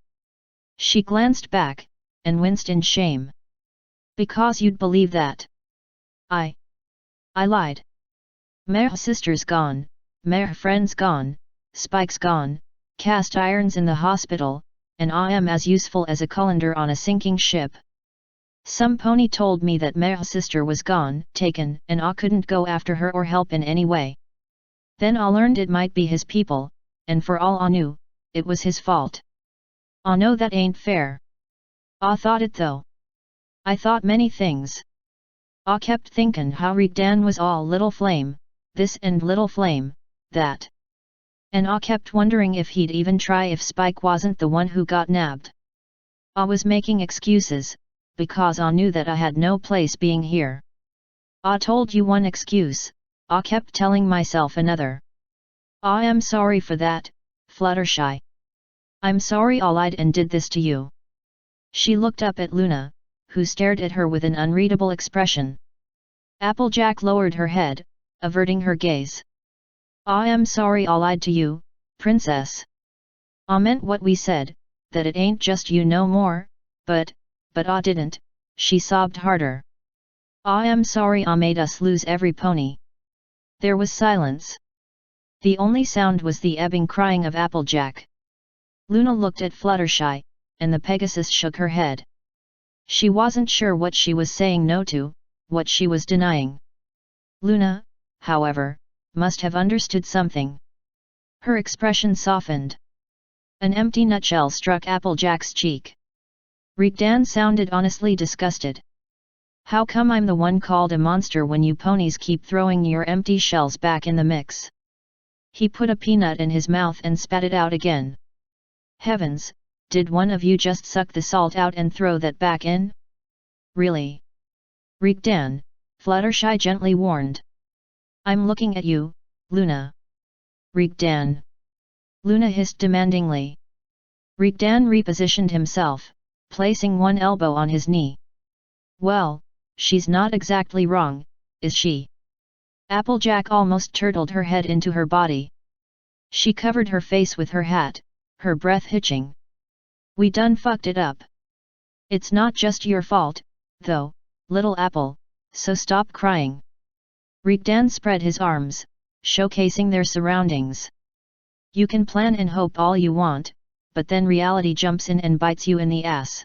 She glanced back, and winced in shame. Because you'd believe that. I lied. Meh's sister's gone, Meh's friend's gone, Spike's gone, cast irons in the hospital, and I am as useful as a colander on a sinking ship. Some pony told me that Meh's sister was gone, taken, and I couldn't go after her or help in any way. Then I learned it might be his people, and for all I knew, it was his fault. I know that ain't fair. I thought it though. I thought many things. I kept thinkin' how Rigdan was all Little Flame, this and Little Flame, that. And I kept wondering if he'd even try if Spike wasn't the one who got nabbed. I was making excuses, because I knew that I had no place being here. I told you one excuse, I kept telling myself another. I am sorry for that, Fluttershy. I'm sorry I lied and did this to you. She looked up at Luna, who stared at her with an unreadable expression. Applejack lowered her head, averting her gaze. I am sorry I lied to you, Princess. I meant what we said, that it ain't just you no more, but I didn't, she sobbed harder. I am sorry I made us lose every pony. There was silence. The only sound was the ebbing crying of Applejack. Luna looked at Fluttershy, and the Pegasus shook her head. She wasn't sure what she was saying no to, what she was denying. Luna, however, must have understood something. Her expression softened. An empty nutshell struck Applejack's cheek. Rigdan sounded honestly disgusted. How come I'm the one called a monster when you ponies keep throwing your empty shells back in the mix? He put a peanut in his mouth and spat it out again. Heavens, did one of you just suck the salt out and throw that back in? Really? Rigdan, Fluttershy gently warned. I'm looking at you, Luna. Rigdan. Luna hissed demandingly. Rigdan repositioned himself, placing one elbow on his knee. Well, she's not exactly wrong, is she? Applejack almost turtled her head into her body. She covered her face with her hat, her breath hitching. We done fucked it up. It's not just your fault, though, little apple, so stop crying. Rigdan spread his arms, showcasing their surroundings. You can plan and hope all you want, but then reality jumps in and bites you in the ass.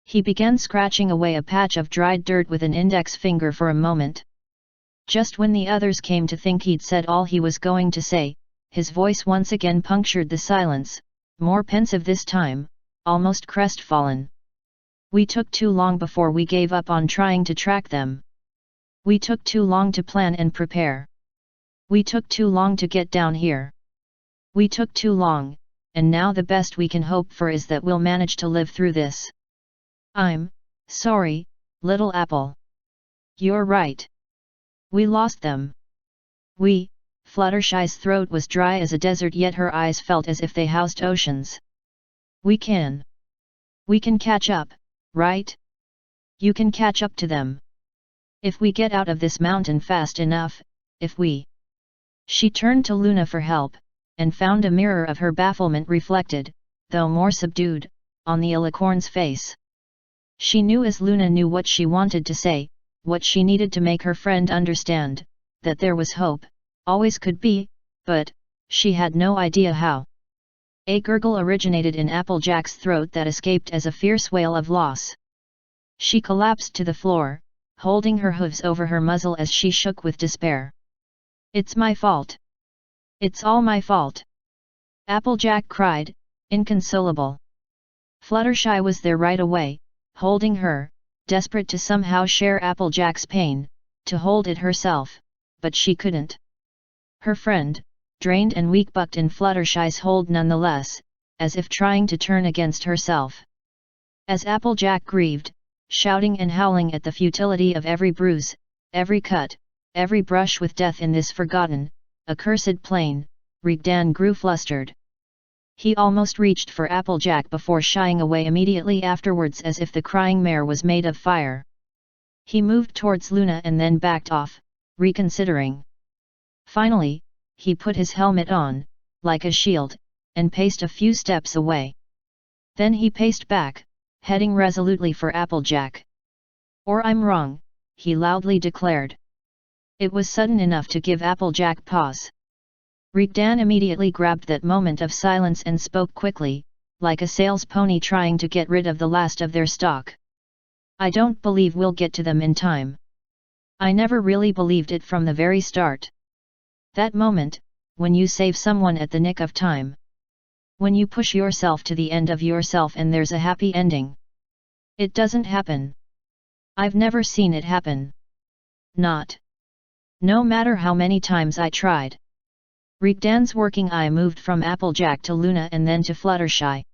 He began scratching away a patch of dried dirt with an index finger for a moment. Just when the others came to think he'd said all he was going to say, his voice once again punctured the silence, more pensive this time, almost crestfallen. We took too long before we gave up on trying to track them. We took too long to plan and prepare. We took too long to get down here. We took too long, and now the best we can hope for is that we'll manage to live through this. I'm sorry, little apple. You're right. We lost them. Fluttershy's throat was dry as a desert, yet her eyes felt as if they housed oceans. We can catch up, right? You can catch up to them. If we get out of this mountain fast enough, if we... She turned to Luna for help, and found a mirror of her bafflement reflected, though more subdued, on the alicorn's face. She knew as Luna knew what she wanted to say, what she needed to make her friend understand, that there was hope, always could be, but, she had no idea how. A gurgle originated in Applejack's throat that escaped as a fierce wail of loss. She collapsed to the floor, holding her hooves over her muzzle as she shook with despair. It's my fault. It's all my fault. Applejack cried, inconsolable. Fluttershy was there right away, holding her, desperate to somehow share Applejack's pain, to hold it herself, but she couldn't. Her friend, drained and weak, bucked in Fluttershy's hold nonetheless, as if trying to turn against herself. As Applejack grieved, shouting and howling at the futility of every bruise, every cut, every brush with death in this forgotten, accursed plane, Rigdan grew flustered. He almost reached for Applejack before shying away immediately afterwards as if the crying mare was made of fire. He moved towards Luna and then backed off, reconsidering. Finally, he put his helmet on, like a shield, and paced a few steps away. Then he paced back, heading resolutely for Applejack. "Or I'm wrong," he loudly declared. It was sudden enough to give Applejack pause. Rigdan immediately grabbed that moment of silence and spoke quickly, like a sales pony trying to get rid of the last of their stock. "I don't believe we'll get to them in time. I never really believed it from the very start. That moment, when you save someone at the nick of time. When you push yourself to the end of yourself and there's a happy ending. It doesn't happen. I've never seen it happen. Not. No matter how many times I tried." Rigdan's working eye moved from Applejack to Luna and then to Fluttershy.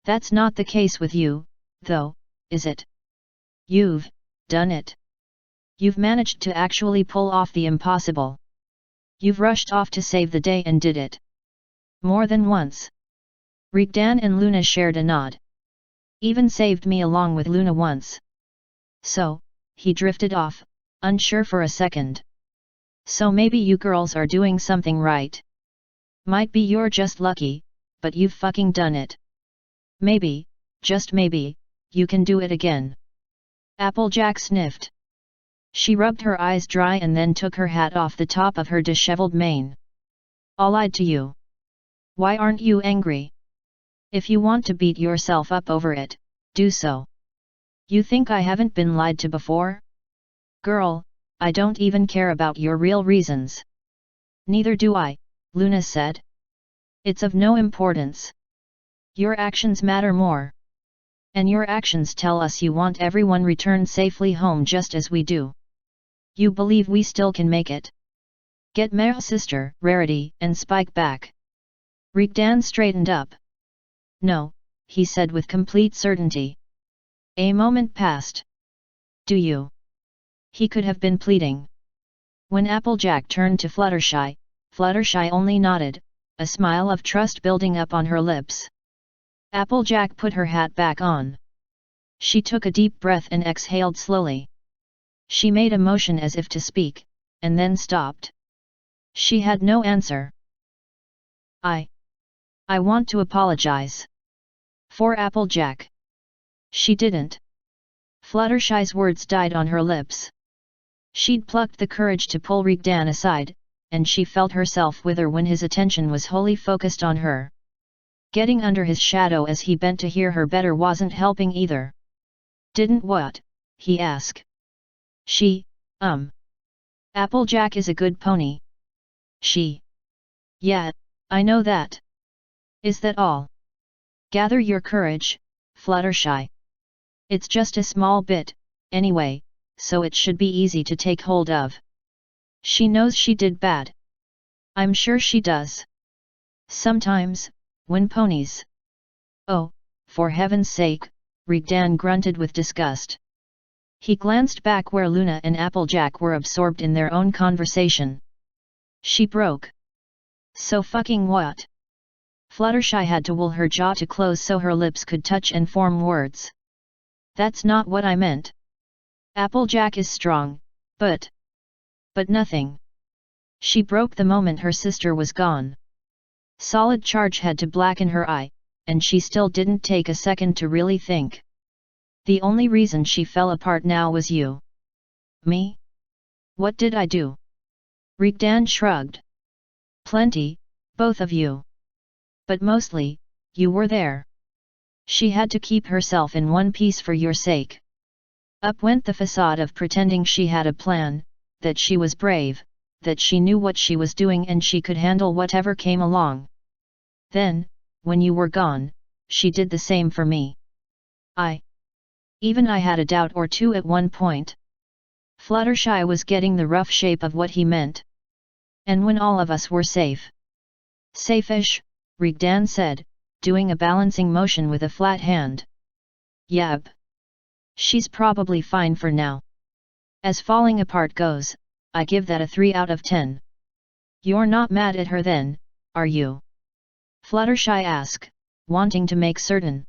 "That's not the case with you, though, is it? You've done it. You've managed to actually pull off the impossible. You've rushed off to save the day and did it. More than once." Rigdan and Luna shared a nod. "Even saved me along with Luna once." "So," he drifted off, unsure for a second. "So maybe you girls are doing something right. Might be you're just lucky, but you've fucking done it. Maybe, just maybe, you can do it again." Applejack sniffed. She rubbed her eyes dry and then took her hat off the top of her disheveled mane. "All lied to you. Why aren't you angry? If you want to beat yourself up over it, do so. You think I haven't been lied to before? Girl, I don't even care about your real reasons." "Neither do I," Luna said. "It's of no importance. Your actions matter more. And your actions tell us you want everyone returned safely home just as we do. You believe we still can make it. Get Merle's sister, Rarity, and Spike back." Rigdan straightened up. "No," he said with complete certainty. A moment passed. "Do you?" He could have been pleading. When Applejack turned to Fluttershy, Fluttershy only nodded, a smile of trust building up on her lips. Applejack put her hat back on. She took a deep breath and exhaled slowly. She made a motion as if to speak, and then stopped. She had no answer. I want to apologize. For Applejack." She didn't. Fluttershy's words died on her lips. She'd plucked the courage to pull Rigdan aside, and she felt herself wither when his attention was wholly focused on her. Getting under his shadow as he bent to hear her better wasn't helping either. "Didn't what?" he asked. She. Applejack is a good pony." She. "Yeah, I know that. Is that all? Gather your courage, Fluttershy. It's just a small bit, anyway, so it should be easy to take hold of. She knows she did bad. I'm sure she does. Sometimes, when ponies..." "Oh, for heaven's sake," Rigdan grunted with disgust. He glanced back where Luna and Applejack were absorbed in their own conversation. She broke. "So fucking what?" Fluttershy had to will her jaw to close so her lips could touch and form words. "That's not what I meant. Applejack is strong, but nothing." She broke the moment her sister was gone. Solid charge had to blacken her eye, and she still didn't take a second to really think. "The only reason she fell apart now was you." "Me? What did I do?" Rigdan shrugged. "Plenty, both of you. But mostly, you were there. She had to keep herself in one piece for your sake." Up went the facade of pretending she had a plan, that she was brave, that she knew what she was doing and she could handle whatever came along. Then, when you were gone, she did the same for me. Even I had a doubt or two at one point. Fluttershy was getting the rough shape of what he meant. And when all of us were safe. Safe-ish, Rigdan said, doing a balancing motion with a flat hand. Yep. She's probably fine for now. As falling apart goes, I give that a 3 out of 10. You're not mad at her then, are you? Fluttershy asked, wanting to make certain.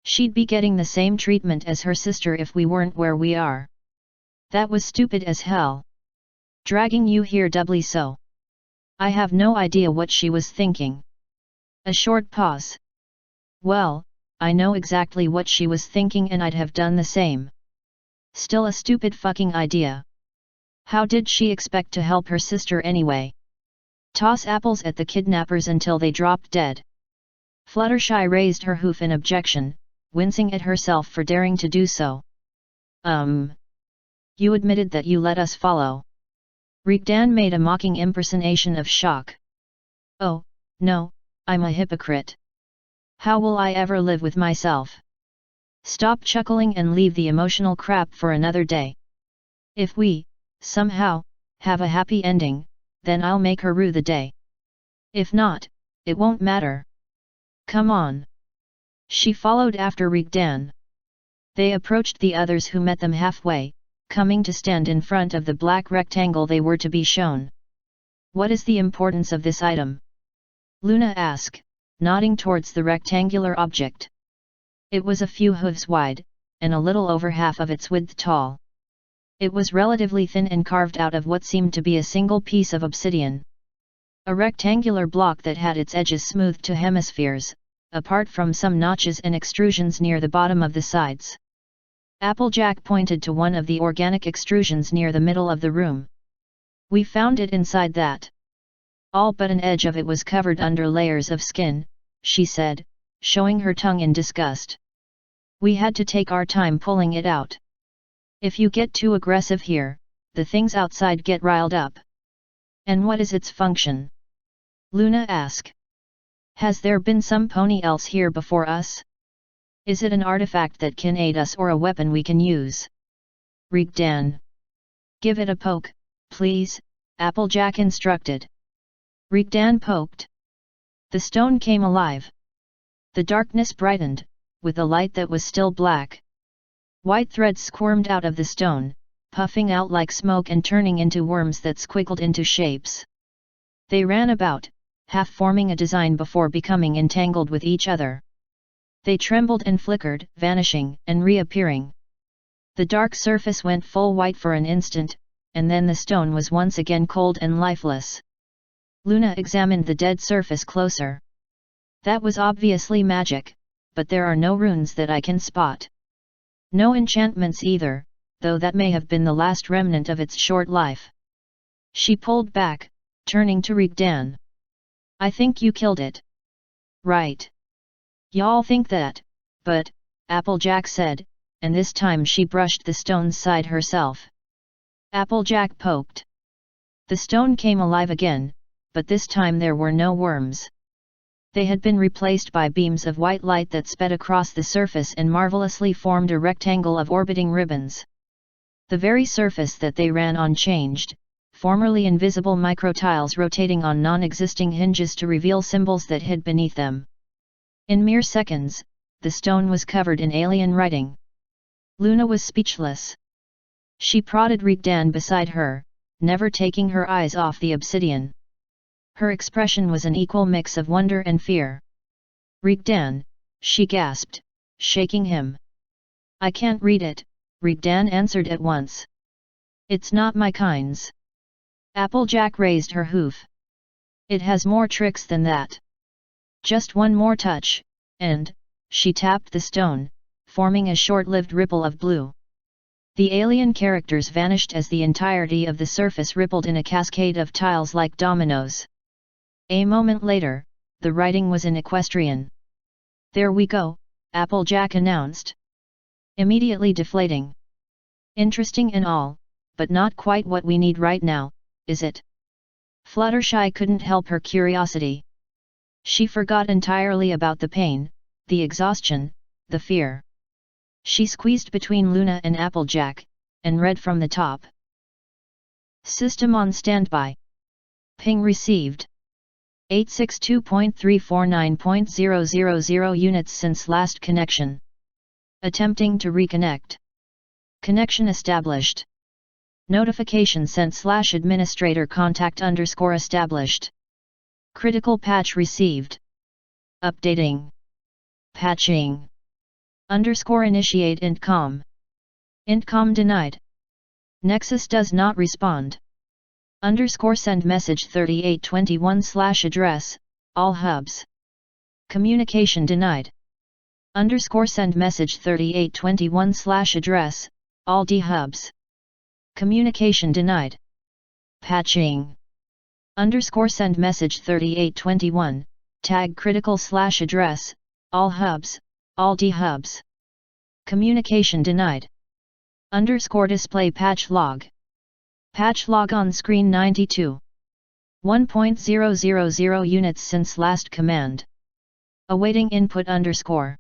She'd be getting the same treatment as her sister if we weren't where we are. That was stupid as hell. Dragging you here doubly so. I have no idea what she was thinking. A short pause. Well, I know exactly what she was thinking and I'd have done the same. Still a stupid fucking idea. How did she expect to help her sister anyway? Toss apples at the kidnappers until they dropped dead. Fluttershy raised her hoof in objection, wincing at herself for daring to do so. You admitted that you let us follow. Rigdan made a mocking impersonation of shock. Oh, no, I'm a hypocrite. How will I ever live with myself? Stop chuckling and leave the emotional crap for another day. If we, somehow, have a happy ending, then I'll make her rue the day. If not, it won't matter. Come on. She followed after Rigdan. They approached the others who met them halfway, coming to stand in front of the black rectangle they were to be shown. What is the importance of this item? Luna asked, nodding towards the rectangular object. It was a few hooves wide, and a little over half of its width tall. It was relatively thin and carved out of what seemed to be a single piece of obsidian. A rectangular block that had its edges smoothed to hemispheres, apart from some notches and extrusions near the bottom of the sides. Applejack pointed to one of the organic extrusions near the middle of the room. We found it inside that. All but an edge of it was covered under layers of skin, she said, showing her tongue in disgust. We had to take our time pulling it out. If you get too aggressive here, the things outside get riled up. And what is its function? Luna asked. Has there been some pony else here before us? Is it an artifact that can aid us or a weapon we can use? Rigdan. Give it a poke, please, Applejack instructed. Rigdan poked. The stone came alive. The darkness brightened, with a light that was still black. White threads squirmed out of the stone, puffing out like smoke and turning into worms that squiggled into shapes. They ran about, half forming a design before becoming entangled with each other. They trembled and flickered, vanishing and reappearing. The dark surface went full white for an instant, and then the stone was once again cold and lifeless. Luna examined the dead surface closer. That was obviously magic, but there are no runes that I can spot. No enchantments either, though that may have been the last remnant of its short life. She pulled back, turning to Rigdan. I think you killed it. Right. Y'all think that, but, Applejack said, and this time she brushed the stone's side herself. Applejack poked. The stone came alive again, but this time there were no worms. They had been replaced by beams of white light that sped across the surface and marvelously formed a rectangle of orbiting ribbons. The very surface that they ran on changed, formerly invisible microtiles rotating on non-existing hinges to reveal symbols that hid beneath them. In mere seconds, the stone was covered in alien writing. Luna was speechless. She prodded Rigdan beside her, never taking her eyes off the obsidian. Her expression was an equal mix of wonder and fear. Rigdan, she gasped, shaking him. I can't read it, Rigdan answered at once. It's not my kinds. Applejack raised her hoof. It has more tricks than that. Just one more touch, and, she tapped the stone, forming a short-lived ripple of blue. The alien characters vanished as the entirety of the surface rippled in a cascade of tiles like dominoes. A moment later, the writing was in equestrian. There we go, Applejack announced. Immediately deflating. Interesting and all, but not quite what we need right now, is it? Fluttershy couldn't help her curiosity. She forgot entirely about the pain, the exhaustion, the fear. She squeezed between Luna and Applejack, and read from the top. System on standby. Ping received. 862.349.000 units since last connection. Attempting to reconnect. Connection established. Notification sent / administrator contact _ established. Critical patch received. Updating. Patching. Initiate intcom. Intcom denied. Nexus does not respond. Send message 3821 / address, all hubs. Communication denied. Send message 3821 / address, all D hubs. Communication denied. Patching. Send message 3821, tag critical / address, all hubs, all D hubs. Communication denied. Display patch log. Patch log on screen 92. 1.000 units since last command. Awaiting input _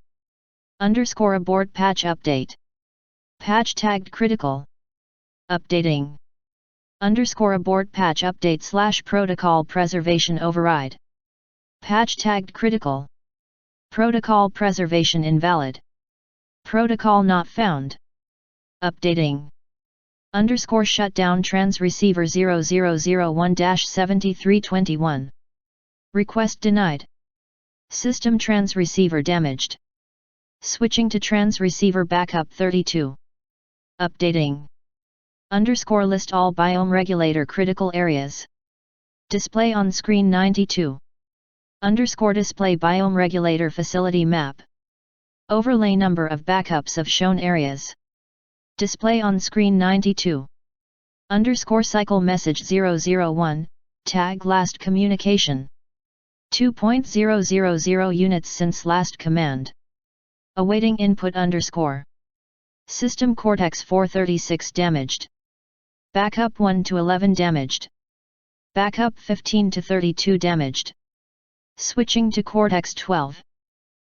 abort patch update. Patch tagged critical. Updating. Abort patch update / protocol preservation override. Patch tagged critical. Protocol preservation invalid. Protocol not found. Updating. Shutdown transreceiver 0001-7321. Request denied. System transreceiver damaged. Switching to transreceiver backup 32. Updating. List all biome regulator critical areas. Display on screen 92. Display biome regulator facility map. Overlay number of backups of shown areas. Display on screen 92. Cycle message 001, tag last communication. 2.000 units since last command. Awaiting input _ System Cortex 436 damaged. Backup 1 to 11 damaged. Backup 15 to 32 damaged. Switching to Cortex 12.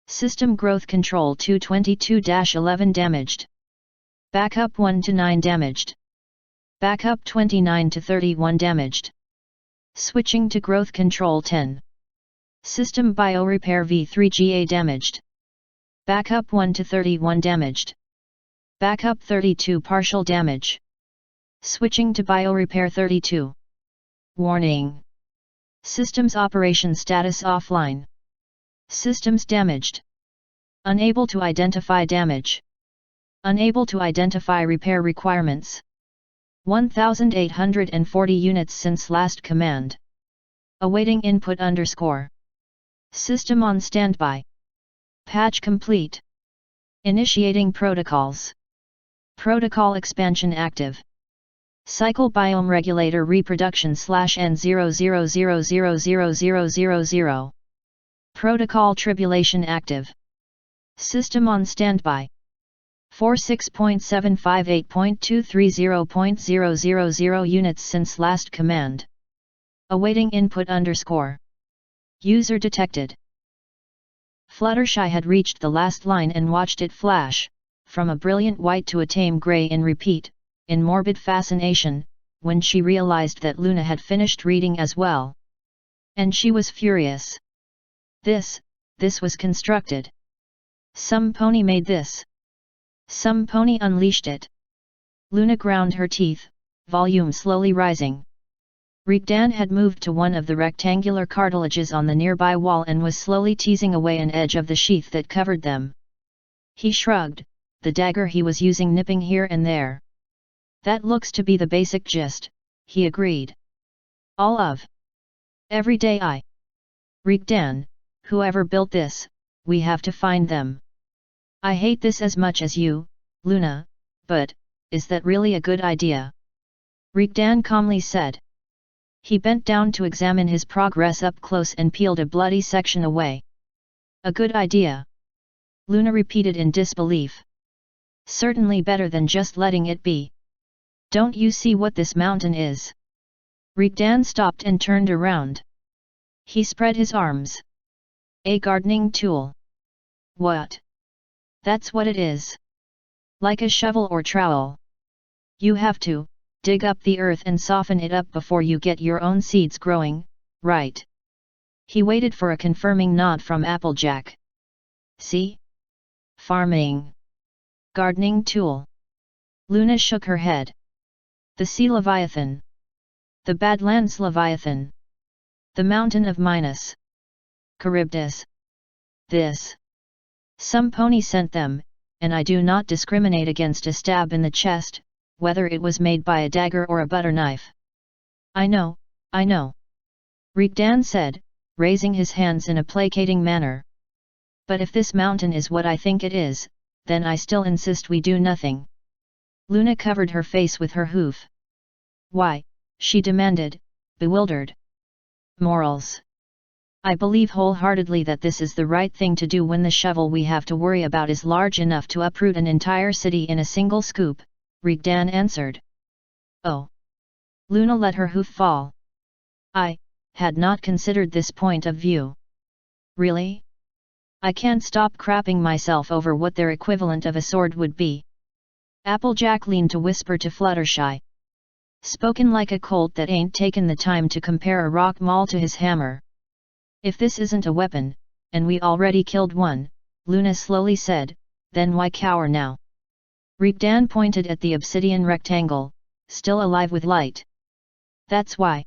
System Growth Control 222-11 damaged. Backup 1 to 9 damaged. Backup 29 to 31 damaged. Switching to Growth Control 10. System BioRepair V3GA damaged. Backup 1 to 31 damaged. Backup 32 partial damage. Switching to BioRepair 32. Warning. Systems operation status offline. Systems damaged. Unable to identify damage. Unable to identify repair requirements. 1,840 units since last command. Awaiting input _ System on standby. Patch complete. Initiating protocols. Protocol expansion active. Cycle biome regulator reproduction /N00000000. Protocol tribulation active. System on standby. 46.758.230.000 units since last command. Awaiting input _ User detected. Fluttershy had reached the last line and watched it flash, from a brilliant white to a tame grey in repeat, in morbid fascination, when she realized that Luna had finished reading as well. And she was furious. This was constructed. Some pony made this. Some pony unleashed it. Luna ground her teeth, volume slowly rising. Rigdan had moved to one of the rectangular cartilages on the nearby wall and was slowly teasing away an edge of the sheath that covered them. He shrugged, the dagger he was using nipping here and there. That looks to be the basic gist, he agreed. All of. Every day Rigdan, whoever built this, we have to find them. I hate this as much as you, Luna, but, is that really a good idea? Rigdan calmly said. He bent down to examine his progress up close and peeled a bloody section away. A good idea. Luna repeated in disbelief. Certainly better than just letting it be. Don't you see what this mountain is? Rigdan stopped and turned around. He spread his arms. A gardening tool. What? That's what it is. Like a shovel or trowel. You have to dig up the earth and soften it up before you get your own seeds growing, right? He waited for a confirming nod from Applejack. See? Farming. Gardening tool. Luna shook her head. The sea leviathan. The Badlands leviathan. The mountain of Minas. Charybdis. This. Some pony sent them, and I do not discriminate against a stab in the chest, whether it was made by a dagger or a butter knife. I know, Rigdan said, raising his hands in a placating manner. But if this mountain is what I think it is, then I still insist we do nothing. Luna covered her face with her hoof. Why? She demanded, bewildered. Morals. I believe wholeheartedly that this is the right thing to do when the shovel we have to worry about is large enough to uproot an entire city in a single scoop, Rigdan answered. Oh. Luna let her hoof fall. I had not considered this point of view. Really? I can't stop crapping myself over what their equivalent of a sword would be. Applejack leaned to whisper to Fluttershy. Spoken like a colt that ain't taken the time to compare a rock maul to his hammer. If this isn't a weapon, and we already killed one, Luna slowly said, then why cower now? Rigdan pointed at the obsidian rectangle, still alive with light. That's why.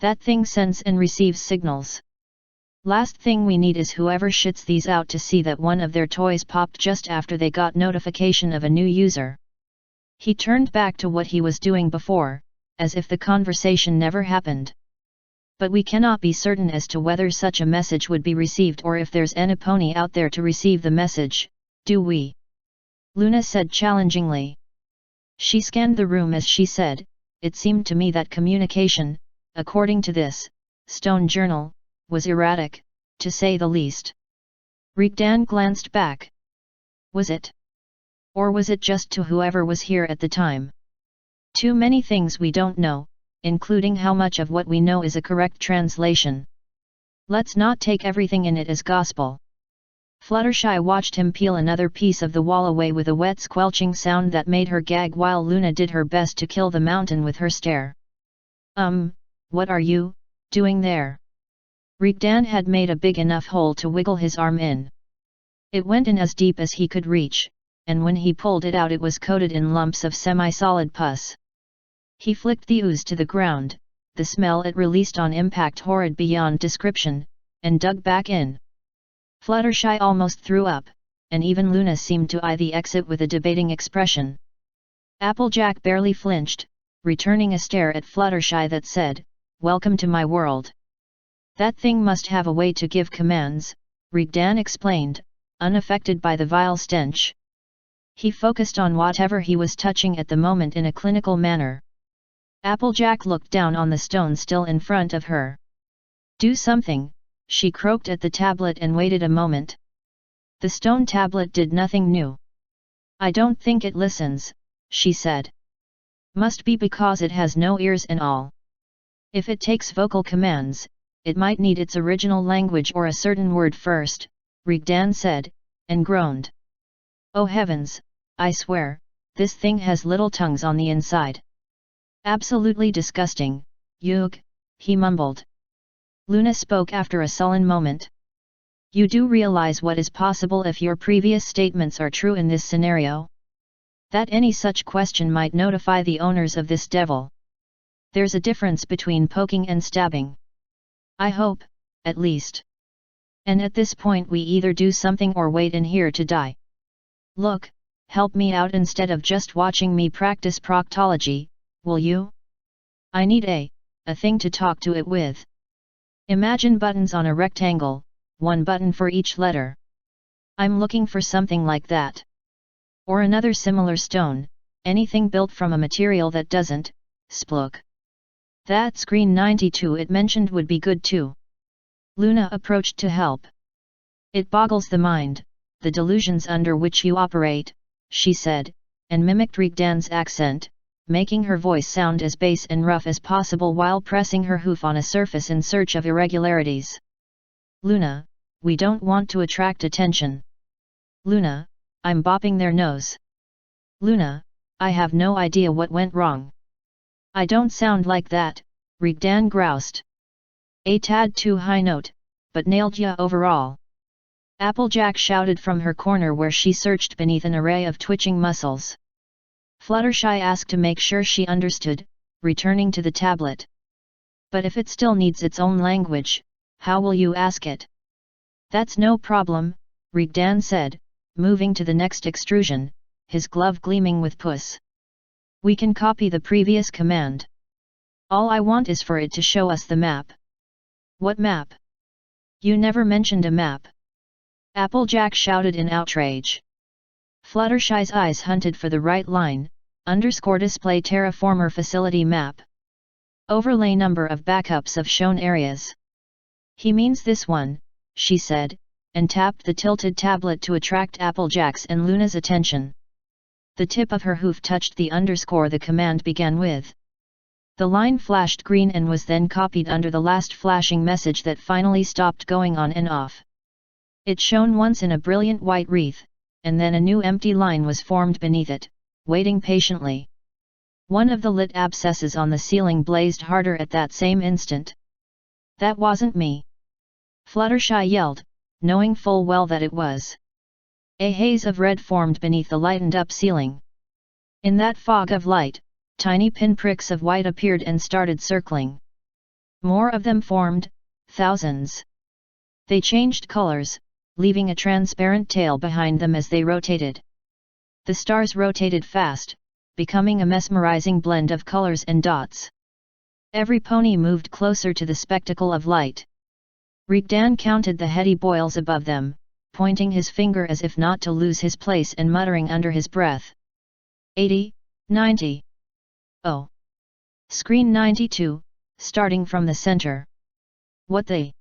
That thing sends and receives signals. Last thing we need is whoever shits these out to see that one of their toys popped just after they got notification of a new user. He turned back to what he was doing before, as if the conversation never happened. But we cannot be certain as to whether such a message would be received or if there's any pony out there to receive the message, do we? Luna said challengingly. She scanned the room as she said, it seemed to me that communication, according to this stone journal, was erratic, to say the least. Rigdan glanced back. Was it? Or was it just to whoever was here at the time? Too many things we don't know, including how much of what we know is a correct translation. Let's not take everything in it as gospel. Fluttershy watched him peel another piece of the wall away with a wet squelching sound that made her gag while Luna did her best to kill the mountain with her stare. What are you doing there? Rigdan had made a big enough hole to wiggle his arm in. It went in as deep as he could reach, and when he pulled it out it was coated in lumps of semi-solid pus. He flicked the ooze to the ground, the smell it released on impact horrid beyond description, and dug back in. Fluttershy almost threw up, and even Luna seemed to eye the exit with a debating expression. Applejack barely flinched, returning a stare at Fluttershy that said, "Welcome to my world." That thing must have a way to give commands, Rigdan explained, unaffected by the vile stench. He focused on whatever he was touching at the moment in a clinical manner. Applejack looked down on the stone still in front of her. Do something, she croaked at the tablet and waited a moment. The stone tablet did nothing new. I don't think it listens, she said. Must be because it has no ears and all. If it takes vocal commands, it might need its original language or a certain word first, Rigdan said, and groaned. Oh heavens, I swear, this thing has little tongues on the inside. Absolutely disgusting, Yug, he mumbled. Luna spoke after a sullen moment. You do realize what is possible if your previous statements are true in this scenario? That any such question might notify the owners of this devil. There's a difference between poking and stabbing. I hope, at least. And at this point we either do something or wait in here to die. Look, help me out instead of just watching me practice proctology, will you? I need a thing to talk to it with. Imagine buttons on a rectangle, one button for each letter. I'm looking for something like that. Or another similar stone, anything built from a material that doesn't splook. That screen 92 it mentioned would be good too. Luna approached to help. It boggles the mind, the delusions under which you operate, she said, and mimicked Rigdan's accent, making her voice sound as bass and rough as possible while pressing her hoof on a surface in search of irregularities. Luna, we don't want to attract attention. Luna, I'm bopping their nose. Luna, I have no idea what went wrong. I don't sound like that, Rigdan groused. A tad too high note, but nailed ya overall. Applejack shouted from her corner where she searched beneath an array of twitching muscles. Fluttershy asked to make sure she understood, returning to the tablet. But if it still needs its own language, how will you ask it? That's no problem, Rigdan said, moving to the next extrusion, his glove gleaming with pus. We can copy the previous command. All I want is for it to show us the map. What map? You never mentioned a map. Applejack shouted in outrage. Fluttershy's eyes hunted for the right line, _display terraformer facility map. Overlay number of backups of shown areas. He means this one, she said, and tapped the tilted tablet to attract Applejack's and Luna's attention. The tip of her hoof touched the _ the command began with. The line flashed green and was then copied under the last flashing message that finally stopped going on and off. It shone once in a brilliant white wreath, and then a new empty line was formed beneath it, waiting patiently. One of the lit abscesses on the ceiling blazed harder at that same instant. That wasn't me! Fluttershy yelled, knowing full well that it was. A haze of red formed beneath the lightened-up ceiling. In that fog of light, tiny pinpricks of white appeared and started circling. More of them formed, thousands. They changed colors, leaving a transparent tail behind them as they rotated. The stars rotated fast, becoming a mesmerizing blend of colors and dots. Every pony moved closer to the spectacle of light. Rigdan counted the heady boils above them, pointing his finger as if not to lose his place and muttering under his breath. 80, 90. Oh! Screen 92, starting from the center. What the?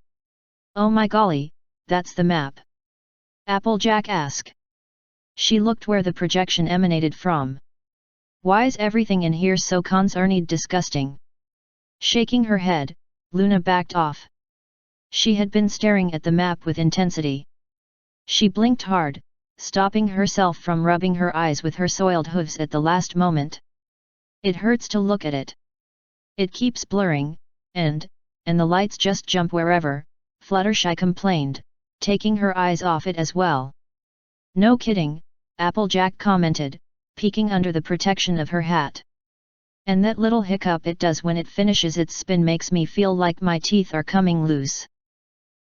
Oh my golly, that's the map. Applejack asked. She looked where the projection emanated from. Why's everything in here so concerned disgusting? Shaking her head, Luna backed off. She had been staring at the map with intensity. She blinked hard, stopping herself from rubbing her eyes with her soiled hooves at the last moment. It hurts to look at it. It keeps blurring, and the lights just jump wherever, Fluttershy complained, taking her eyes off it as well. No kidding, Applejack commented, peeking under the protection of her hat. And that little hiccup it does when it finishes its spin makes me feel like my teeth are coming loose.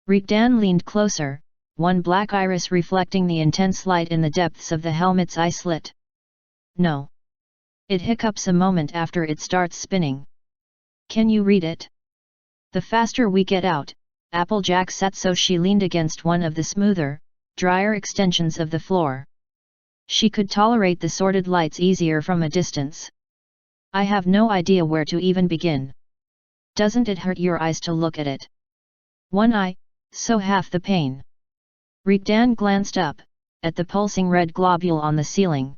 Rigdan leaned closer, one black iris reflecting the intense light in the depths of the helmet's eye slit. No. It hiccups a moment after it starts spinning. Can you read it? The faster we get out, Applejack said, so she leaned against one of the smoother, drier extensions of the floor. She could tolerate the sordid lights easier from a distance. I have no idea where to even begin. Doesn't it hurt your eyes to look at it? One eye, so half the pain. Rigdan glanced up, at the pulsing red globule on the ceiling.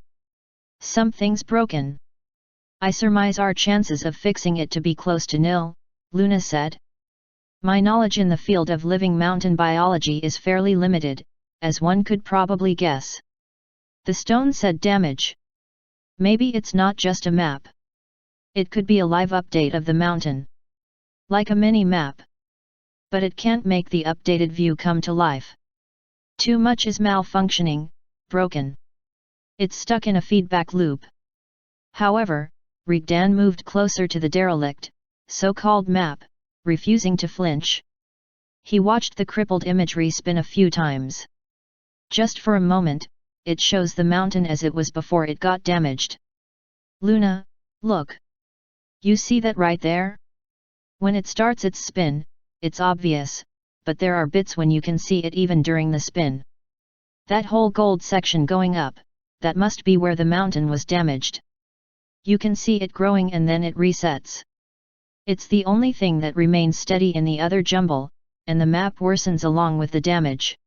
Something's broken. I surmise our chances of fixing it to be close to nil, Luna said. My knowledge in the field of living mountain biology is fairly limited, as one could probably guess. The stone said damage. Maybe it's not just a map. It could be a live update of the mountain. Like a mini-map. But it can't make the updated view come to life. Too much is malfunctioning, broken. It's stuck in a feedback loop. However, Rigdan moved closer to the derelict, so-called map, refusing to flinch. He watched the crippled imagery spin a few times. Just for a moment, it shows the mountain as it was before it got damaged. Luna, look. You see that right there? When it starts its spin, it's obvious, but there are bits when you can see it even during the spin. That whole gold section going up, that must be where the mountain was damaged. You can see it growing and then it resets. It's the only thing that remains steady in the other jumble, and the map worsens along with the damage.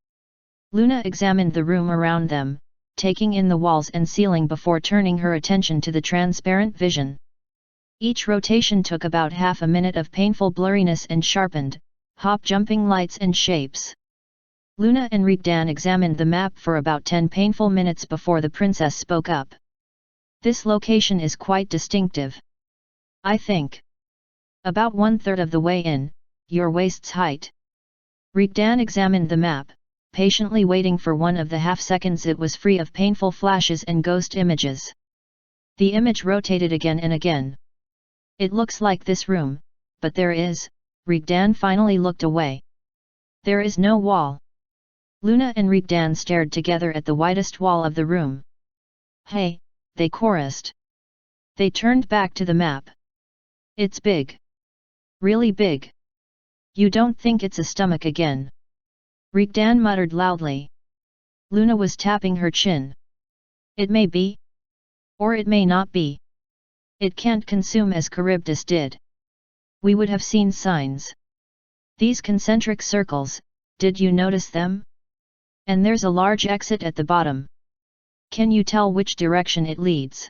Luna examined the room around them, taking in the walls and ceiling before turning her attention to the transparent vision. Each rotation took about half a minute of painful blurriness and sharpened, hop-jumping lights and shapes. Luna and Rigdan examined the map for about 10 painful minutes before the princess spoke up. This location is quite distinctive. I think. About 1/3 of the way in, your waist's height. Rigdan examined the map, patiently waiting for one of the half seconds it was free of painful flashes and ghost images. The image rotated again and again. It looks like this room, but there is, Rigdan finally looked away. There is no wall. Luna and Rigdan stared together at the widest wall of the room. Hey, they chorused. They turned back to the map. It's big. Really big. You don't think it's a stomach again? Rigdan muttered loudly. Luna was tapping her chin. It may be. Or it may not be. It can't consume as Charybdis did. We would have seen signs. These concentric circles, did you notice them? And there's a large exit at the bottom. Can you tell which direction it leads?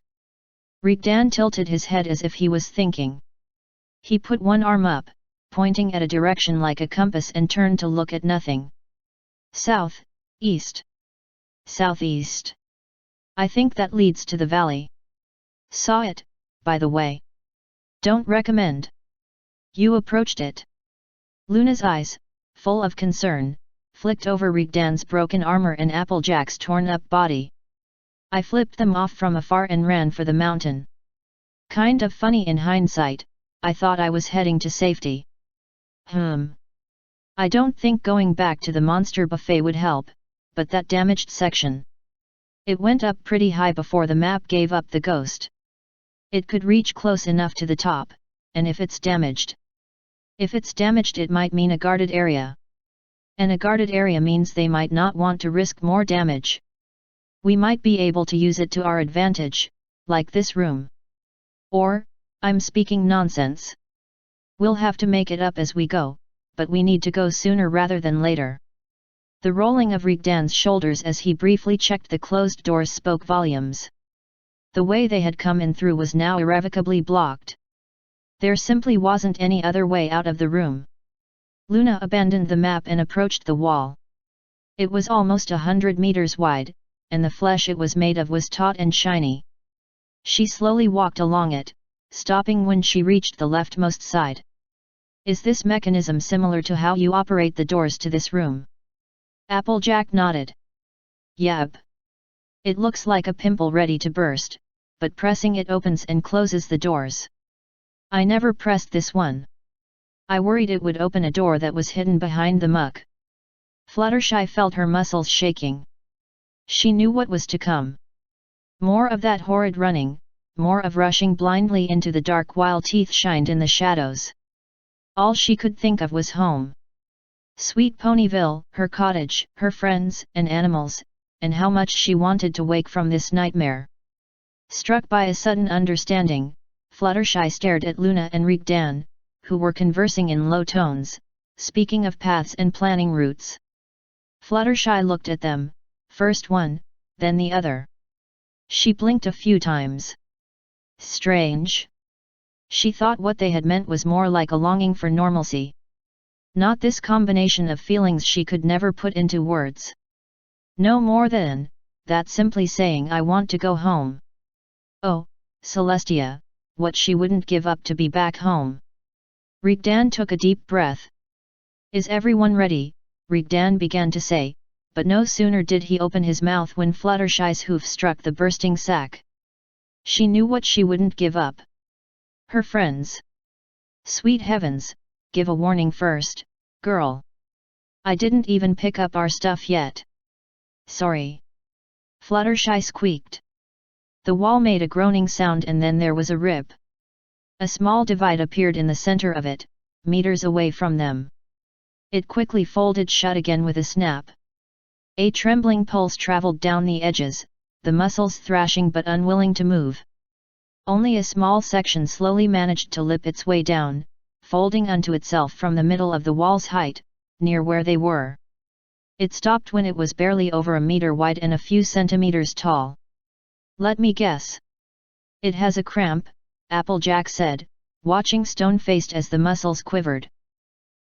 Rigdan tilted his head as if he was thinking. He put one arm up, pointing at a direction like a compass and turned to look at nothing. South, east. Southeast. I think that leads to the valley. Saw it, by the way. Don't recommend. You approached it. Luna's eyes, full of concern, flicked over Rigdan's broken armor and Applejack's torn-up body. I flipped them off from afar and ran for the mountain. Kind of funny in hindsight, I thought I was heading to safety. I don't think going back to the monster buffet would help, but that damaged section. It went up pretty high before the map gave up the ghost. It could reach close enough to the top, and if it's damaged. If it's damaged it might mean a guarded area. And a guarded area means they might not want to risk more damage. We might be able to use it to our advantage, like this room. Or, I'm speaking nonsense. We'll have to make it up as we go, but we need to go sooner rather than later. The rolling of Rigdan's shoulders as he briefly checked the closed doors spoke volumes. The way they had come in through was now irrevocably blocked. There simply wasn't any other way out of the room. Luna abandoned the map and approached the wall. It was almost 100 meters wide, and the flesh it was made of was taut and shiny. She slowly walked along it, stopping when she reached the leftmost side. Is this mechanism similar to how you operate the doors to this room? Applejack nodded. Yep. It looks like a pimple ready to burst, but pressing it opens and closes the doors. I never pressed this one. I worried it would open a door that was hidden behind the muck. Fluttershy felt her muscles shaking. She knew what was to come. More of that horrid running, more of rushing blindly into the dark while teeth shined in the shadows. All she could think of was home. Sweet Ponyville, her cottage, her friends and animals, and how much she wanted to wake from this nightmare. Struck by a sudden understanding, Fluttershy stared at Luna and Rigdan, who were conversing in low tones, speaking of paths and planning routes. Fluttershy looked at them, first one, then the other. She blinked a few times. Strange. She thought what they had meant was more like a longing for normalcy. Not this combination of feelings she could never put into words. No more than that simply saying I want to go home. Oh, Celestia, what she wouldn't give up to be back home. Rigdan took a deep breath. Is everyone ready? Rigdan began to say, but no sooner did he open his mouth when Fluttershy's hoof struck the bursting sack. She knew what she wouldn't give up. Her friends. Sweet heavens, give a warning first, girl. I didn't even pick up our stuff yet. Sorry. Fluttershy squeaked. The wall made a groaning sound and then there was a rip. A small divide appeared in the center of it, meters away from them. It quickly folded shut again with a snap. A trembling pulse traveled down the edges, the muscles thrashing but unwilling to move. Only a small section slowly managed to lip its way down, folding unto itself from the middle of the wall's height, near where they were. It stopped when it was barely over a meter wide and a few centimeters tall. Let me guess. It has a cramp, Applejack said, watching stone-faced as the muscles quivered.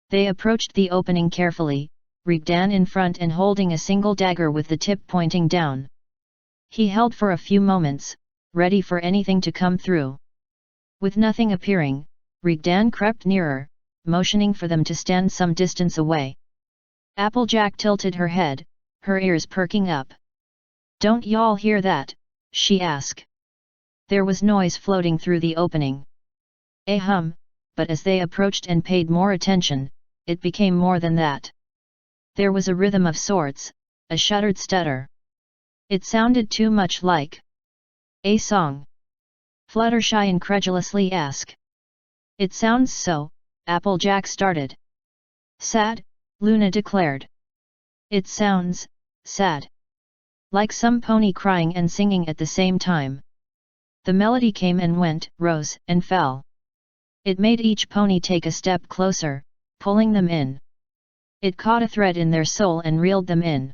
They approached the opening carefully, Rigdan in front and holding a single dagger with the tip pointing down. He held for a few moments, ready for anything to come through. With nothing appearing, Rigdan crept nearer, motioning for them to stand some distance away. Applejack tilted her head, her ears perking up. "Don't y'all hear that?" she asked. There was noise floating through the opening. A hum, but as they approached and paid more attention, it became more than that. There was a rhythm of sorts, a shuddered stutter. It sounded too much like a song. Fluttershy incredulously asked. "It sounds so," Applejack started. "Sad," Luna declared. "It sounds sad. Like some pony crying and singing at the same time." The melody came and went, rose and fell. It made each pony take a step closer, pulling them in. It caught a thread in their soul and reeled them in.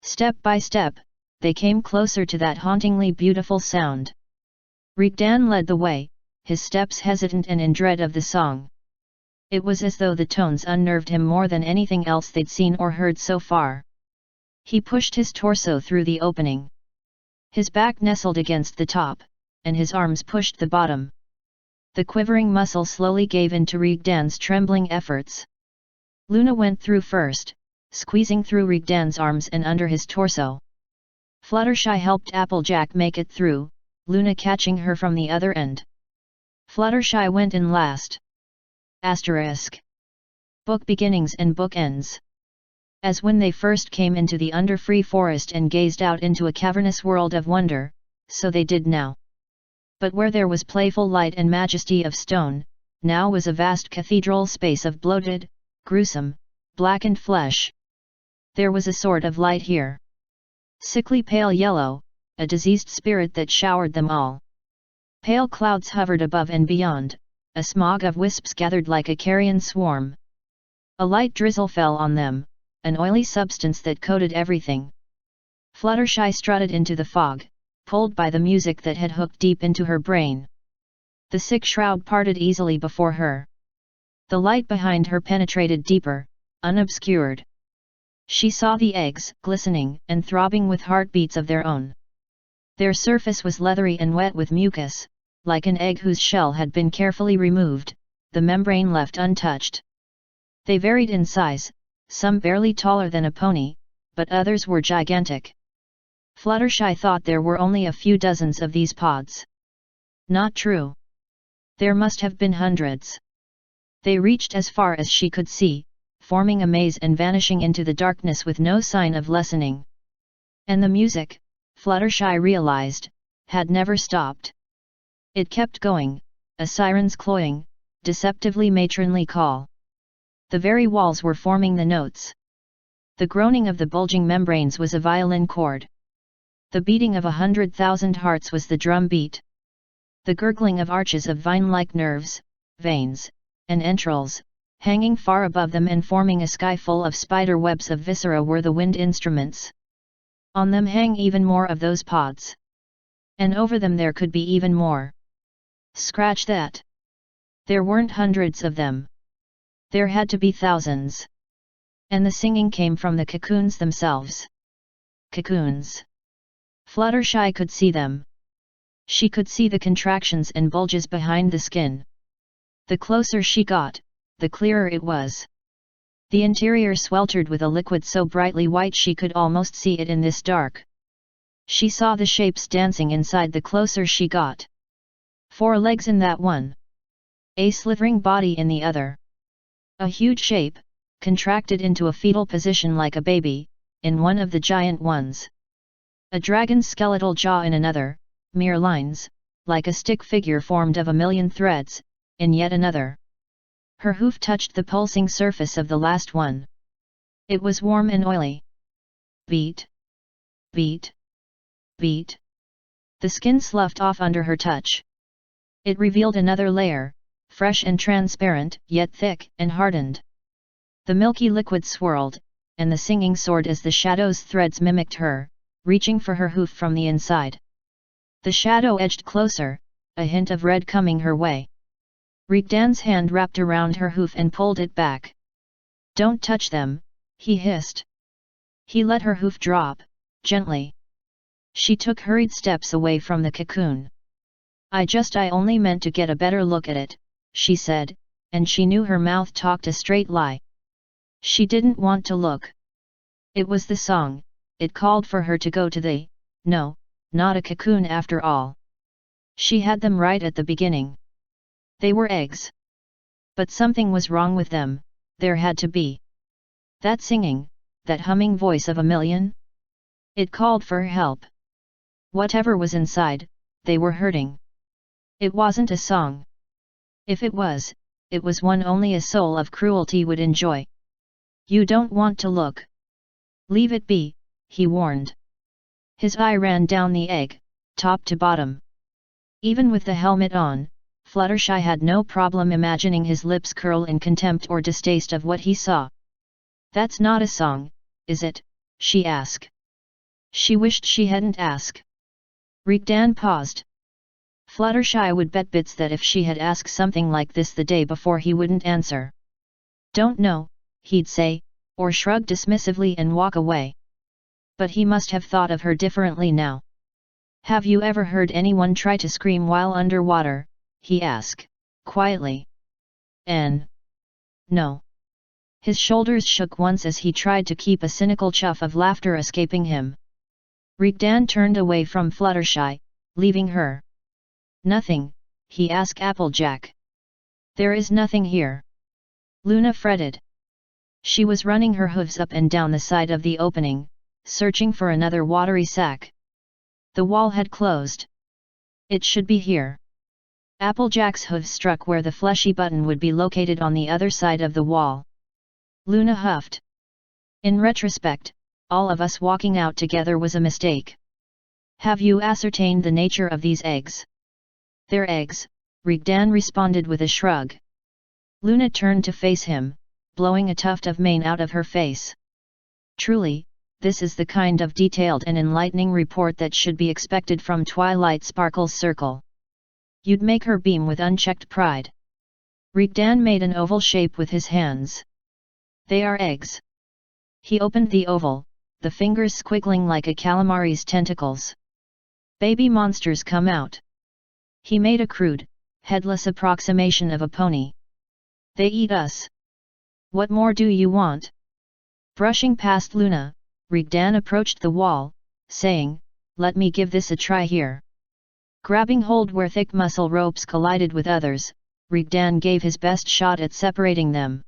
Step by step, they came closer to that hauntingly beautiful sound. Rigdan led the way, his steps hesitant and in dread of the song. It was as though the tones unnerved him more than anything else they'd seen or heard so far. He pushed his torso through the opening. His back nestled against the top, and his arms pushed the bottom. The quivering muscle slowly gave in to Rigdan's trembling efforts. Luna went through first, squeezing through Rigdan's arms and under his torso. Fluttershy helped Applejack make it through, Luna catching her from the other end. Fluttershy went in last. Asterisk. Book beginnings and book ends. As when they first came into the underfree forest and gazed out into a cavernous world of wonder, so they did now. But where there was playful light and majesty of stone, now was a vast cathedral space of bloated, gruesome, blackened flesh. There was a sort of light here. Sickly pale yellow, a diseased spirit that showered them all. Pale clouds hovered above and beyond, a smog of wisps gathered like a carrion swarm. A light drizzle fell on them, an oily substance that coated everything. Fluttershy strutted into the fog, pulled by the music that had hooked deep into her brain. The sick shroud parted easily before her. The light behind her penetrated deeper, unobscured. She saw the eggs, glistening and throbbing with heartbeats of their own. Their surface was leathery and wet with mucus, like an egg whose shell had been carefully removed, the membrane left untouched. They varied in size, some barely taller than a pony, but others were gigantic. Fluttershy thought there were only a few dozens of these pods. Not true. There must have been hundreds. They reached as far as she could see, forming a maze and vanishing into the darkness with no sign of lessening. And the music, Fluttershy realized, had never stopped. It kept going, a siren's cloying, deceptively matronly call. The very walls were forming the notes. The groaning of the bulging membranes was a violin chord. The beating of 100,000 hearts was the drum beat. The gurgling of arches of vine-like nerves, veins, and entrails, hanging far above them and forming a sky full of spider webs of viscera were the wind instruments. On them hang even more of those pods. And over them there could be even more. Scratch that. There weren't hundreds of them. There had to be thousands. And the singing came from the cocoons themselves. Cocoons. Fluttershy could see them. She could see the contractions and bulges behind the skin. The closer she got, the clearer it was. The interior sweltered with a liquid so brightly white she could almost see it in this dark. She saw the shapes dancing inside the closer she got. 4 legs in that one. A slithering body in the other. A huge shape, contracted into a fetal position like a baby, in one of the giant ones. A dragon's skeletal jaw in another, mere lines, like a stick figure formed of a million threads, in yet another. Her hoof touched the pulsing surface of the last one. It was warm and oily. Beat. Beat. Beat. The skin sloughed off under her touch. It revealed another layer, fresh and transparent, yet thick and hardened. The milky liquid swirled, and the singing soared as the shadow's threads mimicked her, reaching for her hoof from the inside. The shadow edged closer, a hint of red coming her way. Rigdan's hand wrapped around her hoof and pulled it back. "Don't touch them," he hissed. He let her hoof drop, gently. She took hurried steps away from the cocoon. I only meant to get a better look at it, she said, and she knew her mouth talked a straight lie. She didn't want to look. It was the song, it called for her to go to the, no, not a cocoon after all. She had them right at the beginning. They were eggs. But something was wrong with them, there had to be. That singing, that humming voice of a million? It called for help. Whatever was inside, they were hurting. It wasn't a song. If it was one only a soul of cruelty would enjoy. You don't want to look. Leave it be, he warned. His eye ran down the egg, top to bottom. Even with the helmet on, Fluttershy had no problem imagining his lips curl in contempt or distaste of what he saw. That's not a song, is it? She asked. She wished she hadn't asked. Rigdan paused. Fluttershy would bet bits that if she had asked something like this the day before he wouldn't answer. Don't know, he'd say, or shrug dismissively and walk away. But he must have thought of her differently now. Have you ever heard anyone try to scream while underwater? He asked, quietly. No. His shoulders shook once as he tried to keep a cynical chuff of laughter escaping him. Rigdan turned away from Fluttershy, leaving her. Nothing, he asked Applejack. There is nothing here. Luna fretted. She was running her hooves up and down the side of the opening, searching for another watery sack. The wall had closed. It should be here. Applejack's hooves struck where the fleshy button would be located on the other side of the wall. Luna huffed. In retrospect, all of us walking out together was a mistake. Have you ascertained the nature of these eggs? They're eggs, Rigdan responded with a shrug. Luna turned to face him, blowing a tuft of mane out of her face. Truly, this is the kind of detailed and enlightening report that should be expected from Twilight Sparkle's circle. You'd make her beam with unchecked pride. Rigdan made an oval shape with his hands. They are eggs. He opened the oval, the fingers squiggling like a calamari's tentacles. Baby monsters come out. He made a crude, headless approximation of a pony. They eat us. What more do you want? Brushing past Luna, Rigdan approached the wall, saying, let me give this a try here. Grabbing hold where thick muscle ropes collided with others, Rigdan gave his best shot at separating them.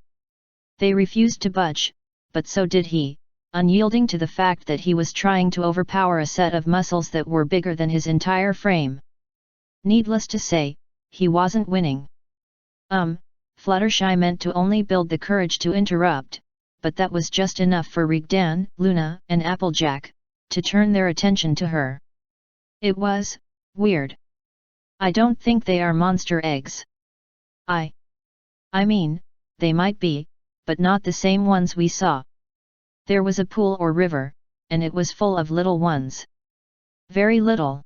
They refused to budge, but so did he, unyielding to the fact that he was trying to overpower a set of muscles that were bigger than his entire frame. Needless to say, he wasn't winning. Fluttershy meant to only build the courage to interrupt, but that was just enough for Rigdan, Luna, and Applejack, to turn their attention to her. It was weird. I don't think they are monster eggs. I mean, they might be, but not the same ones we saw. There was a pool or river, and it was full of little ones. Very little.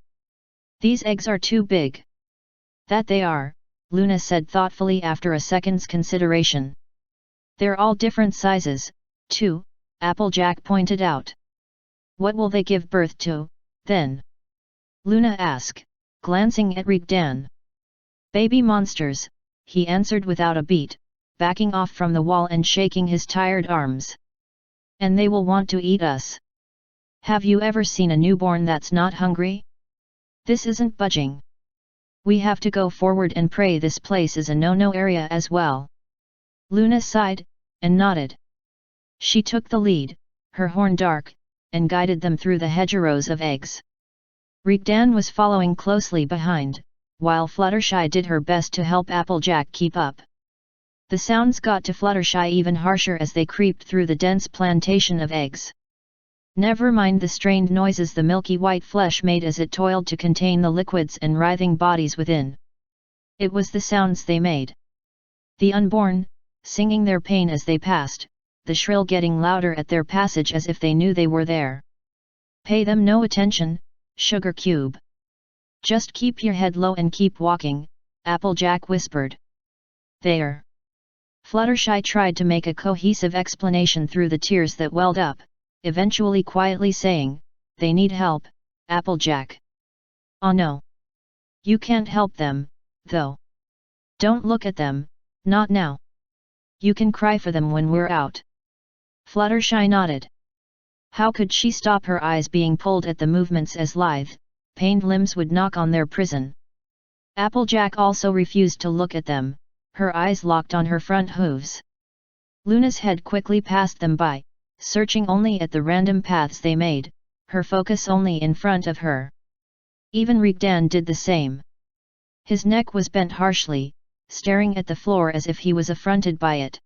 These eggs are too big. That they are, Luna said thoughtfully after a second's consideration. They're all different sizes, too, Applejack pointed out. What will they give birth to, then? Luna asked, glancing at Rigdan. Baby monsters, he answered without a beat, backing off from the wall and shaking his tired arms. And they will want to eat us. Have you ever seen a newborn that's not hungry? This isn't budging. We have to go forward and pray this place is a no-no area as well. Luna sighed, and nodded. She took the lead, her horn dark, and guided them through the hedgerows of eggs. Rigdan was following closely behind, while Fluttershy did her best to help Applejack keep up. The sounds got to Fluttershy even harsher as they creeped through the dense plantation of eggs. Never mind the strained noises the milky white flesh made as it toiled to contain the liquids and writhing bodies within. It was the sounds they made. The unborn, singing their pain as they passed, the shrill getting louder at their passage as if they knew they were there. Pay them no attention, Sugar Cube. Just keep your head low and keep walking, Applejack whispered. There. Fluttershy tried to make a cohesive explanation through the tears that welled up, eventually quietly saying, "They need help, Applejack." "Oh no. You can't help them, though. Don't look at them, not now. You can cry for them when we're out." Fluttershy nodded. How could she stop her eyes being pulled at the movements as lithe, pained limbs would knock on their prison? Applejack also refused to look at them, her eyes locked on her front hooves. Luna's head quickly passed them by, searching only at the random paths they made, her focus only in front of her. Even Rigdan did the same. His neck was bent harshly, staring at the floor as if he was affronted by it.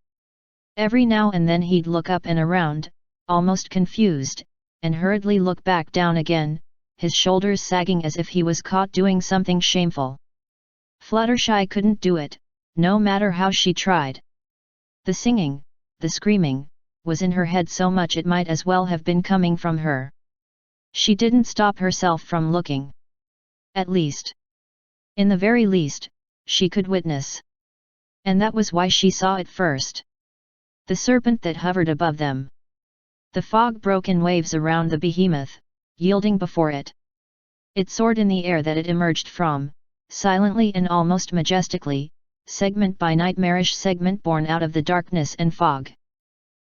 Every now and then he'd look up and around, almost confused, and hurriedly look back down again, his shoulders sagging as if he was caught doing something shameful. Fluttershy couldn't do it, no matter how she tried. The singing, the screaming, was in her head so much it might as well have been coming from her. She didn't stop herself from looking. At least, in the very least, she could witness. And that was why she saw it first. The serpent that hovered above them. The fog broke in waves around the behemoth, yielding before it. It soared in the air that it emerged from, silently and almost majestically, segment by nightmarish segment born out of the darkness and fog.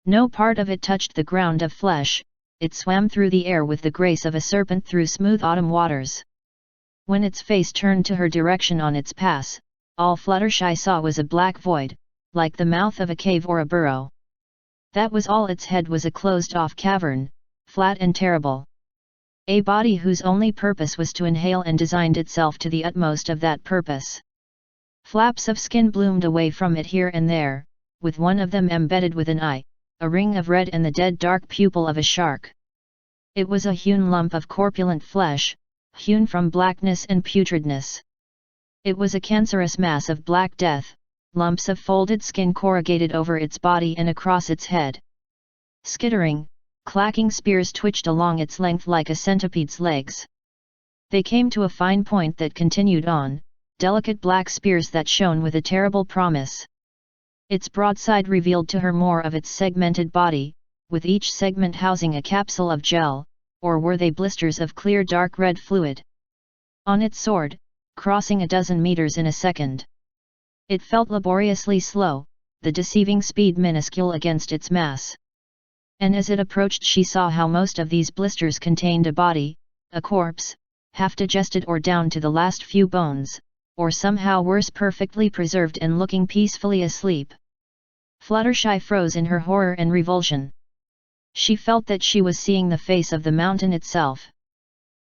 No part of it touched the ground of flesh, it swam through the air with the grace of a serpent through smooth autumn waters. When its face turned to her direction on its pass, all Fluttershy saw was a black void, like the mouth of a cave or a burrow. That was all. Its head was a closed-off cavern, flat and terrible. A body whose only purpose was to inhale and designed itself to the utmost of that purpose. Flaps of skin bloomed away from it here and there, with one of them embedded with an eye, a ring of red and the dead dark pupil of a shark. It was a hewn lump of corpulent flesh, hewn from blackness and putridness. It was a cancerous mass of black death, lumps of folded skin corrugated over its body and across its head. Skittering, clacking spears twitched along its length like a centipede's legs. They came to a fine point that continued on, delicate black spears that shone with a terrible promise. Its broadside revealed to her more of its segmented body, with each segment housing a capsule of gel, or were they blisters of clear dark red fluid? On it soared, crossing a dozen meters in a second. It felt laboriously slow, the deceiving speed minuscule against its mass. And as it approached she saw how most of these blisters contained a body, a corpse, half digested or down to the last few bones, or somehow worse perfectly preserved and looking peacefully asleep. Fluttershy froze in her horror and revulsion. She felt that she was seeing the face of the mountain itself.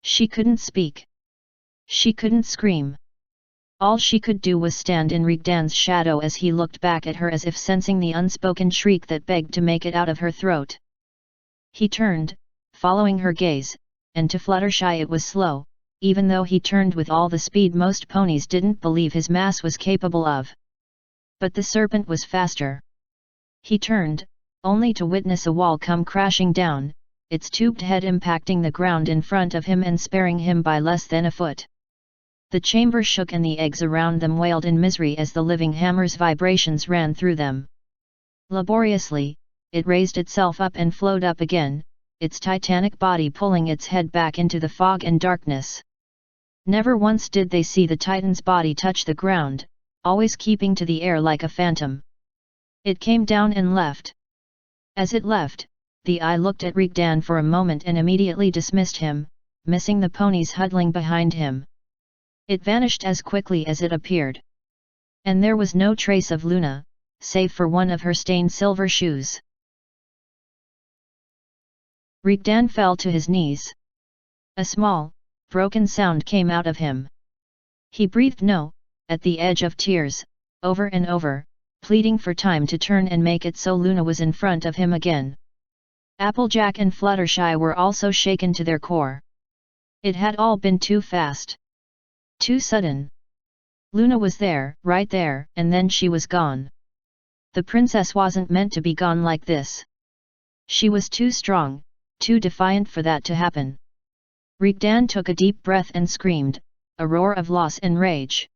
She couldn't speak. She couldn't scream. All she could do was stand in Rigdan's shadow as he looked back at her as if sensing the unspoken shriek that begged to make it out of her throat. He turned, following her gaze, and to Fluttershy it was slow, even though he turned with all the speed most ponies didn't believe his mass was capable of. But the serpent was faster. He turned, only to witness a wall come crashing down, its tubed head impacting the ground in front of him and sparing him by less than a foot. The chamber shook and the eggs around them wailed in misery as the living hammer's vibrations ran through them. Laboriously, it raised itself up and flowed up again, its titanic body pulling its head back into the fog and darkness. Never once did they see the Titan's body touch the ground, always keeping to the air like a phantom. It came down and left. As it left, the eye looked at Rigdan for a moment and immediately dismissed him, missing the ponies huddling behind him. It vanished as quickly as it appeared. And there was no trace of Luna, save for one of her stained silver shoes. Rigdan fell to his knees. A small, broken sound came out of him. He breathed no, at the edge of tears, over and over, pleading for time to turn and make it so Luna was in front of him again. Applejack and Fluttershy were also shaken to their core. It had all been too fast. Too sudden. Luna was there, right there, and then she was gone. The princess wasn't meant to be gone like this. She was too strong, too defiant for that to happen. Rigdan took a deep breath and screamed, a roar of loss and rage.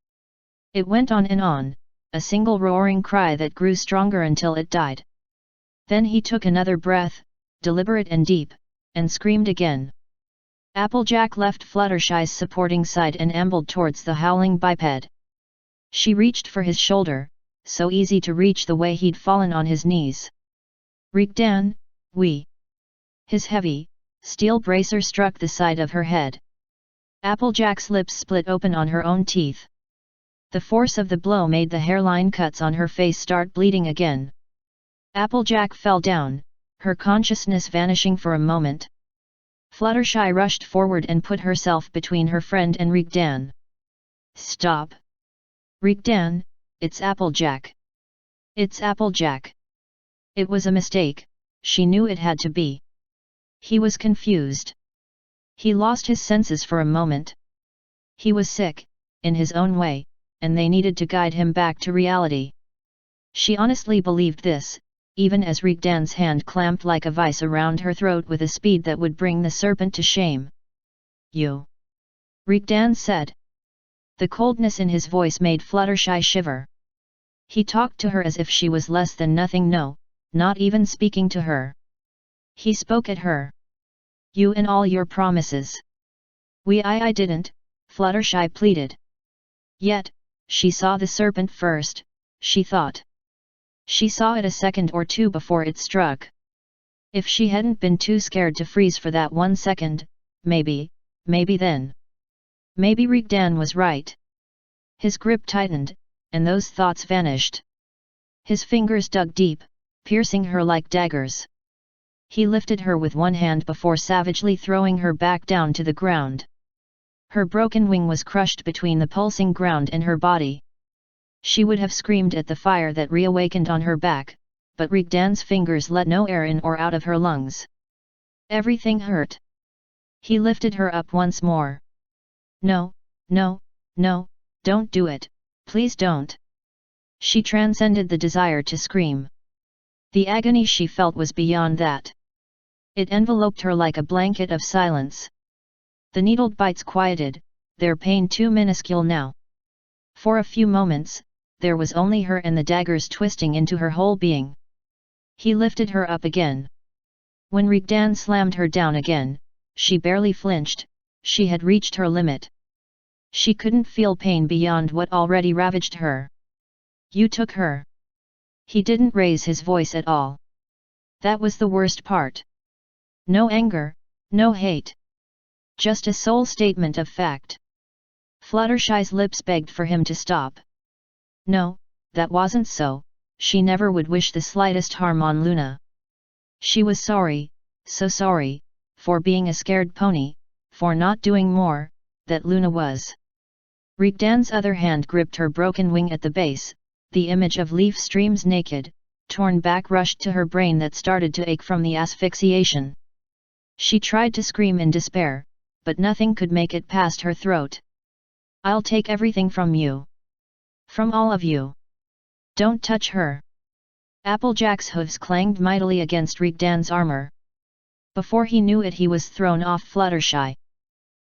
It went on and on, a single roaring cry that grew stronger until it died. Then he took another breath, deliberate and deep, and screamed again. Applejack left Fluttershy's supporting side and ambled towards the howling biped. She reached for his shoulder, so easy to reach the way he'd fallen on his knees. Reekdan, we. His heavy, steel bracer struck the side of her head. Applejack's lips split open on her own teeth. The force of the blow made the hairline cuts on her face start bleeding again. Applejack fell down, her consciousness vanishing for a moment. Fluttershy rushed forward and put herself between her friend and Reekdan. Stop! Reekdan, it's Applejack. It's Applejack. It was a mistake, she knew it had to be. He was confused. He lost his senses for a moment. He was sick, in his own way, and they needed to guide him back to reality. She honestly believed this, even as Reekdan's hand clamped like a vice around her throat with a speed that would bring the serpent to shame. You! Reekdan said. The coldness in his voice made Fluttershy shiver. He talked to her as if she was less than nothing, no, not even speaking to her. He spoke at her. You and all your promises. I didn't, Fluttershy pleaded. Yet, she saw the serpent first, she thought. She saw it a second or two before it struck. If she hadn't been too scared to freeze for that 1 second, maybe then. Maybe Reekdan was right. His grip tightened, and those thoughts vanished. His fingers dug deep, piercing her like daggers. He lifted her with one hand before savagely throwing her back down to the ground. Her broken wing was crushed between the pulsing ground and her body. She would have screamed at the fire that reawakened on her back, but Reekdan's fingers let no air in or out of her lungs. Everything hurt. He lifted her up once more. No, don't do it, please don't. She transcended the desire to scream. The agony she felt was beyond that. It enveloped her like a blanket of silence. The needled bites quieted, their pain too minuscule now. For a few moments, there was only her and the daggers twisting into her whole being. He lifted her up again. When Reekdan slammed her down again, she barely flinched, she had reached her limit. She couldn't feel pain beyond what already ravaged her. You took her. He didn't raise his voice at all. That was the worst part. No anger, no hate. Just a sole statement of fact. Fluttershy's lips begged for him to stop. No, that wasn't so, she never would wish the slightest harm on Luna. She was sorry, so sorry, for being a scared pony, for not doing more, that Luna was. Reekdan's other hand gripped her broken wing at the base, the image of Leaf Stream's naked, torn back rushed to her brain that started to ache from the asphyxiation. She tried to scream in despair, but nothing could make it past her throat. I'll take everything from you. From all of you. Don't touch her. Applejack's hooves clanged mightily against Reekdan's armor. Before he knew it, he was thrown off Fluttershy.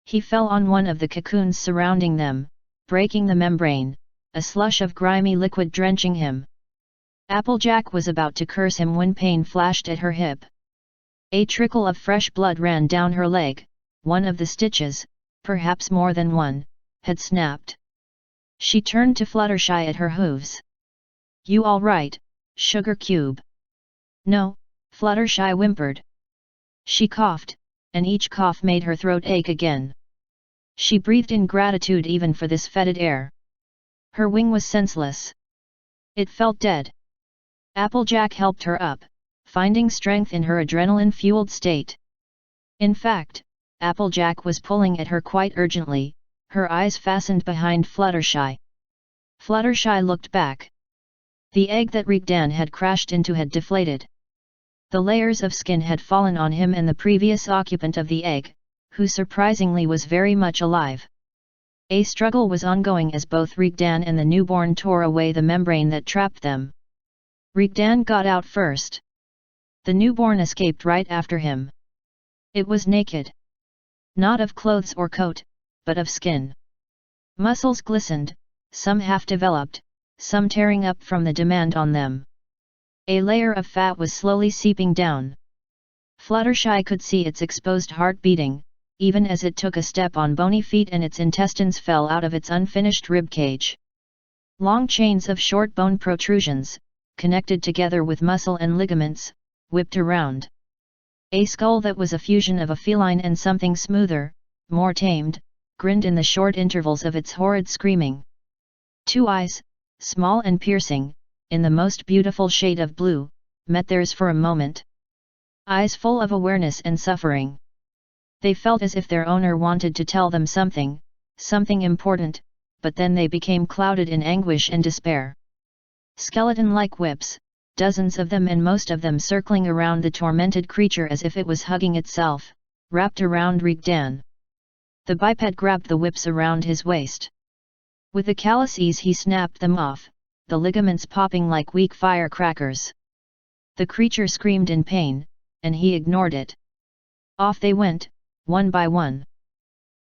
He fell on one of the cocoons surrounding them, breaking the membrane, a slush of grimy liquid drenching him. Applejack was about to curse him when pain flashed at her hip. A trickle of fresh blood ran down her leg, one of the stitches, perhaps more than one, had snapped. She turned to Fluttershy at her hooves. You all right, Sugar Cube? No, Fluttershy whimpered. She coughed, and each cough made her throat ache again. She breathed in gratitude even for this fetid air. Her wing was senseless. It felt dead. Applejack helped her up, finding strength in her adrenaline-fueled state. In fact, Applejack was pulling at her quite urgently, her eyes fastened behind Fluttershy. Fluttershy looked back. The egg that Reekdan had crashed into had deflated. The layers of skin had fallen on him and the previous occupant of the egg, who surprisingly was very much alive. A struggle was ongoing as both Reekdan and the newborn tore away the membrane that trapped them. Reekdan got out first. The newborn escaped right after him. It was naked. Not of clothes or coat, but of skin. Muscles glistened, some half-developed, some tearing up from the demand on them. A layer of fat was slowly seeping down. Fluttershy could see its exposed heart beating, even as it took a step on bony feet and its intestines fell out of its unfinished rib cage. Long chains of short bone protrusions, connected together with muscle and ligaments, whipped around. A skull that was a fusion of a feline and something smoother, more tamed, grinned in the short intervals of its horrid screaming. Two eyes, small and piercing, in the most beautiful shade of blue, met theirs for a moment. Eyes full of awareness and suffering. They felt as if their owner wanted to tell them something important, but then they became clouded in anguish and despair. Skeleton-like whips, dozens of them and most of them circling around the tormented creature as if it was hugging itself, wrapped around Rigdan. The biped grabbed the whips around his waist. With a callous ease he snapped them off, the ligaments popping like weak firecrackers. The creature screamed in pain, and he ignored it. Off they went, one by one.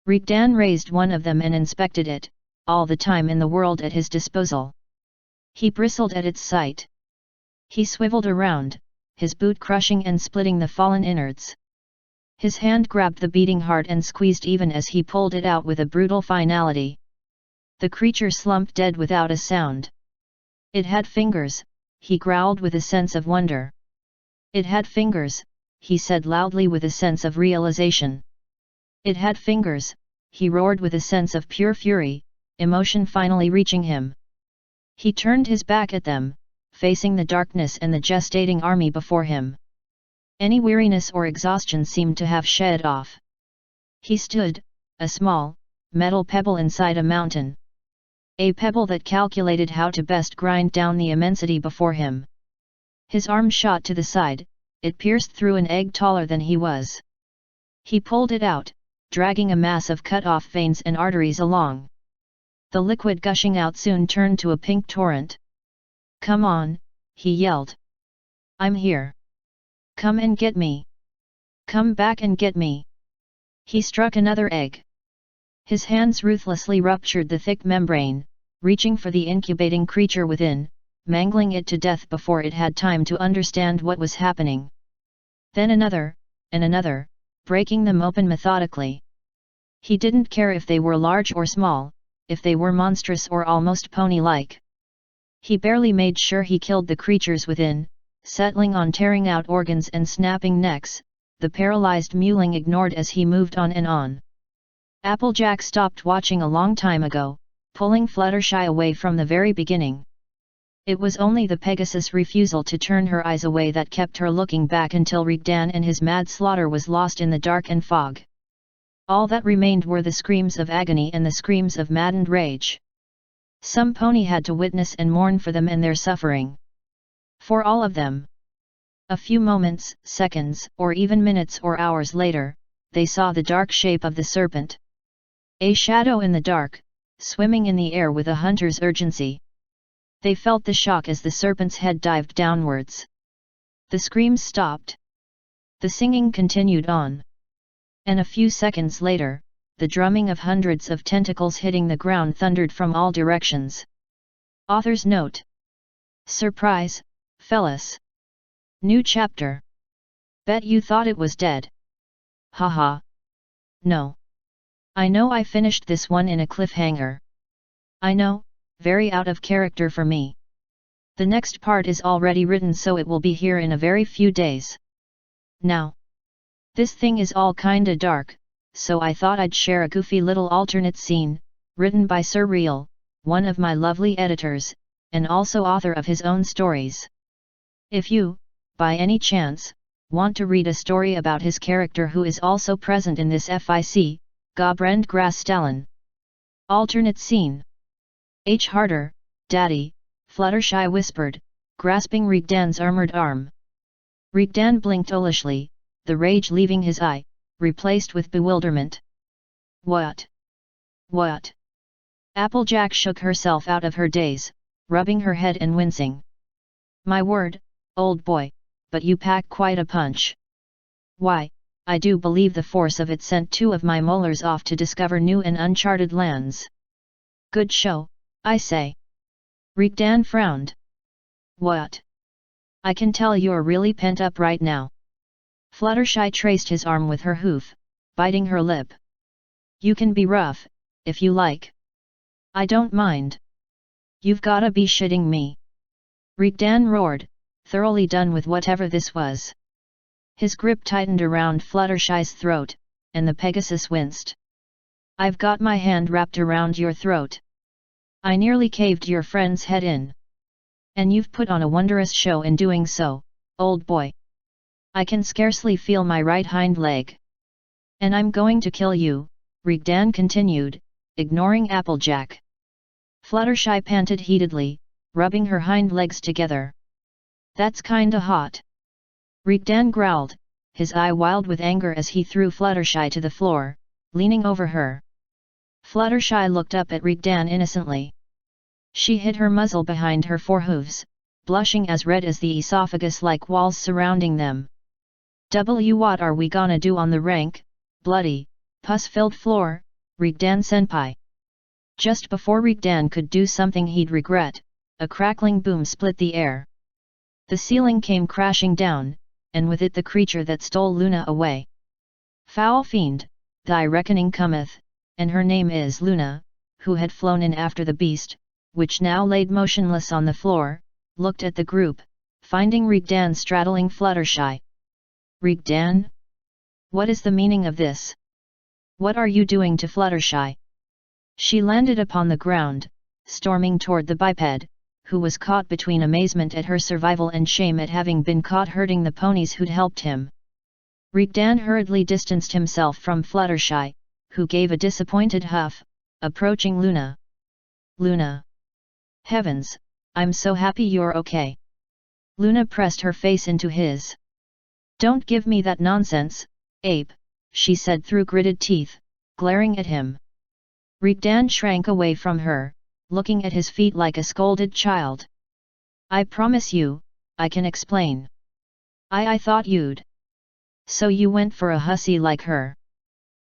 Rigdan raised one of them and inspected it, all the time in the world at his disposal. He bristled at its sight. He swiveled around, his boot crushing and splitting the fallen innards. His hand grabbed the beating heart and squeezed even as he pulled it out with a brutal finality. The creature slumped dead without a sound. It had fingers, he growled with a sense of wonder. It had fingers, he said loudly with a sense of realization. It had fingers, he roared with a sense of pure fury, emotion finally reaching him. He turned his back at them, facing the darkness and the gestating army before him. Any weariness or exhaustion seemed to have shed off. He stood, a small, metal pebble inside a mountain. A pebble that calculated how to best grind down the immensity before him. His arm shot to the side, it pierced through an egg taller than he was. He pulled it out, dragging a mass of cut-off veins and arteries along. The liquid gushing out soon turned to a pink torrent. "Come on," he yelled. "I'm here. Come and get me. Come back and get me." He struck another egg. His hands ruthlessly ruptured the thick membrane, reaching for the incubating creature within, mangling it to death before it had time to understand what was happening. Then another, and another, breaking them open methodically. He didn't care if they were large or small, if they were monstrous or almost pony-like. He barely made sure he killed the creatures within, settling on tearing out organs and snapping necks, the paralyzed mewling ignored as he moved on and on. Applejack stopped watching a long time ago, pulling Fluttershy away from the very beginning. It was only the Pegasus' refusal to turn her eyes away that kept her looking back until Rigdan and his mad slaughter was lost in the dark and fog. All that remained were the screams of agony and the screams of maddened rage. Some pony had to witness and mourn for them and their suffering. For all of them. A few moments, seconds, or even minutes or hours later, they saw the dark shape of the serpent. A shadow in the dark, swimming in the air with a hunter's urgency. They felt the shock as the serpent's head dived downwards. The screams stopped. The singing continued on. And a few seconds later, the drumming of hundreds of tentacles hitting the ground thundered from all directions. Author's note. Surprise, fellas. New chapter. Bet you thought it was dead. Haha. No. I know I finished this one in a cliffhanger. I know, very out of character for me. The next part is already written so it will be here in a very few days. Now. This thing is all kinda dark, so I thought I'd share a goofy little alternate scene, written by Sir Real, one of my lovely editors, and also author of his own stories. If you, by any chance, want to read a story about his character who is also present in this fic, Gobrand Grastalin. Alternate scene. H. Harder, Daddy, Fluttershy whispered, grasping Rigdan's armored arm. Rigdan blinked owlishly, the rage leaving his eye, replaced with bewilderment. What? What? Applejack shook herself out of her daze, rubbing her head and wincing. My word, old boy, but you pack quite a punch. Why, I do believe the force of it sent two of my molars off to discover new and uncharted lands. Good show, I say. Rigdan frowned. What? I can tell you're really pent up right now. Fluttershy traced his arm with her hoof, biting her lip. You can be rough, if you like. I don't mind. You've gotta be shitting me. Rigdan roared, thoroughly done with whatever this was. His grip tightened around Fluttershy's throat, and the Pegasus winced. I've got my hand wrapped around your throat. I nearly caved your friend's head in. And you've put on a wondrous show in doing so, old boy. I can scarcely feel my right hind leg. And I'm going to kill you, Rigdan continued, ignoring Applejack. Fluttershy panted heatedly, rubbing her hind legs together. That's kinda hot. Rigdan growled, his eye wild with anger as he threw Fluttershy to the floor, leaning over her. Fluttershy looked up at Rigdan innocently. She hid her muzzle behind her forehooves, blushing as red as the esophagus-like walls surrounding them. What are we gonna do on the rank, bloody, pus-filled floor, Rigdan-senpai? Just before Rigdan could do something he'd regret, a crackling boom split the air. The ceiling came crashing down, and with it the creature that stole Luna away. Foul fiend, thy reckoning cometh, and her name is Luna, who had flown in after the beast, which now laid motionless on the floor, looked at the group, finding Rigdan straddling Fluttershy. Rigdan? What is the meaning of this? What are you doing to Fluttershy? She landed upon the ground, storming toward the biped, who was caught between amazement at her survival and shame at having been caught hurting the ponies who'd helped him. Rigdan hurriedly distanced himself from Fluttershy, who gave a disappointed huff, approaching Luna. Luna! Heavens, I'm so happy you're okay. Luna pressed her face into his. Don't give me that nonsense, ape, she said through gritted teeth, glaring at him. Rigdan shrank away from her, looking at his feet like a scolded child. I promise you, I can explain. I thought you'd. So you went for a hussy like her?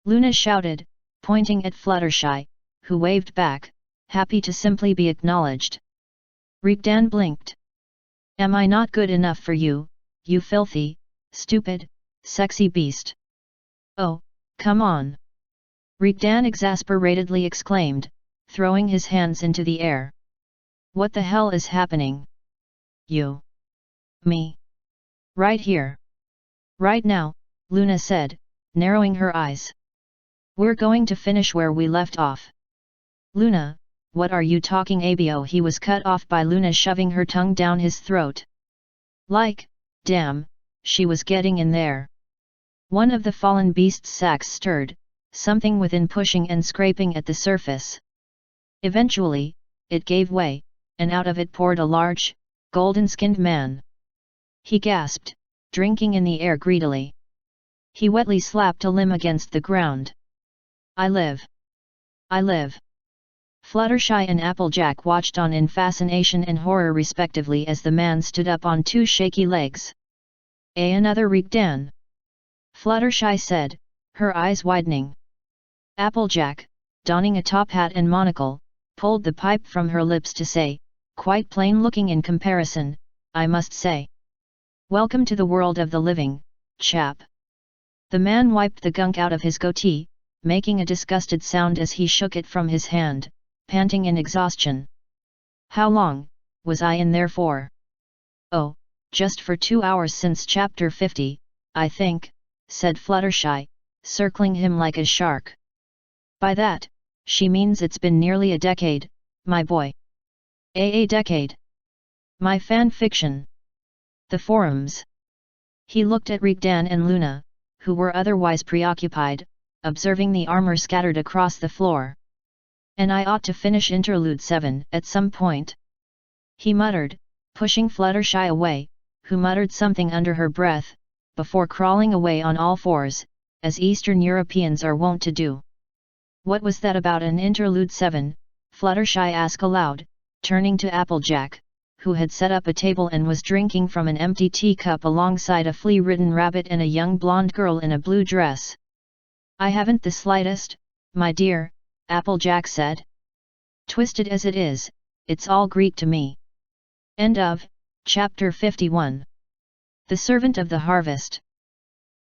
Luna shouted, pointing at Fluttershy, who waved back, happy to simply be acknowledged. Rigdan blinked. Am I not good enough for you, you filthy, stupid, sexy beast? Oh, come on! Rigdan exasperatedly exclaimed, throwing his hands into the air. What the hell is happening? You? Me? Right here. Right now, Luna said, narrowing her eyes. We're going to finish where we left off. Luna, what are you talking abo? He was cut off by Luna shoving her tongue down his throat. Like, damn, she was getting in there. One of the fallen beast's sacks stirred, something within pushing and scraping at the surface. Eventually, it gave way, and out of it poured a large, golden-skinned man. He gasped, drinking in the air greedily. He wetly slapped a limb against the ground. I live! I live! Fluttershy and Applejack watched on in fascination and horror respectively as the man stood up on two shaky legs. Another Rigdan! Fluttershy said, her eyes widening. Applejack, donning a top hat and monocle, pulled the pipe from her lips to say, quite plain looking in comparison, I must say. Welcome to the world of the living, chap. The man wiped the gunk out of his goatee, making a disgusted sound as he shook it from his hand, panting in exhaustion. How long was I in there for? Oh, just for 2 hours since chapter 50, I think, said Fluttershy, circling him like a shark. By that, she means it's been nearly a decade, my boy. A decade. My fanfiction. The forums. He looked at Rigdan and Luna, who were otherwise preoccupied, observing the armor scattered across the floor. And I ought to finish Interlude 7 at some point. He muttered, pushing Fluttershy away, who muttered something under her breath, before crawling away on all fours, as Eastern Europeans are wont to do. What was that about an Interlude 7? Fluttershy asked aloud, turning to Applejack, who had set up a table and was drinking from an empty teacup alongside a flea-ridden rabbit and a young blonde girl in a blue dress. I haven't the slightest, my dear, Applejack said. Twisted as it is, it's all Greek to me. End of, Chapter 51. The Servant of the Harvest.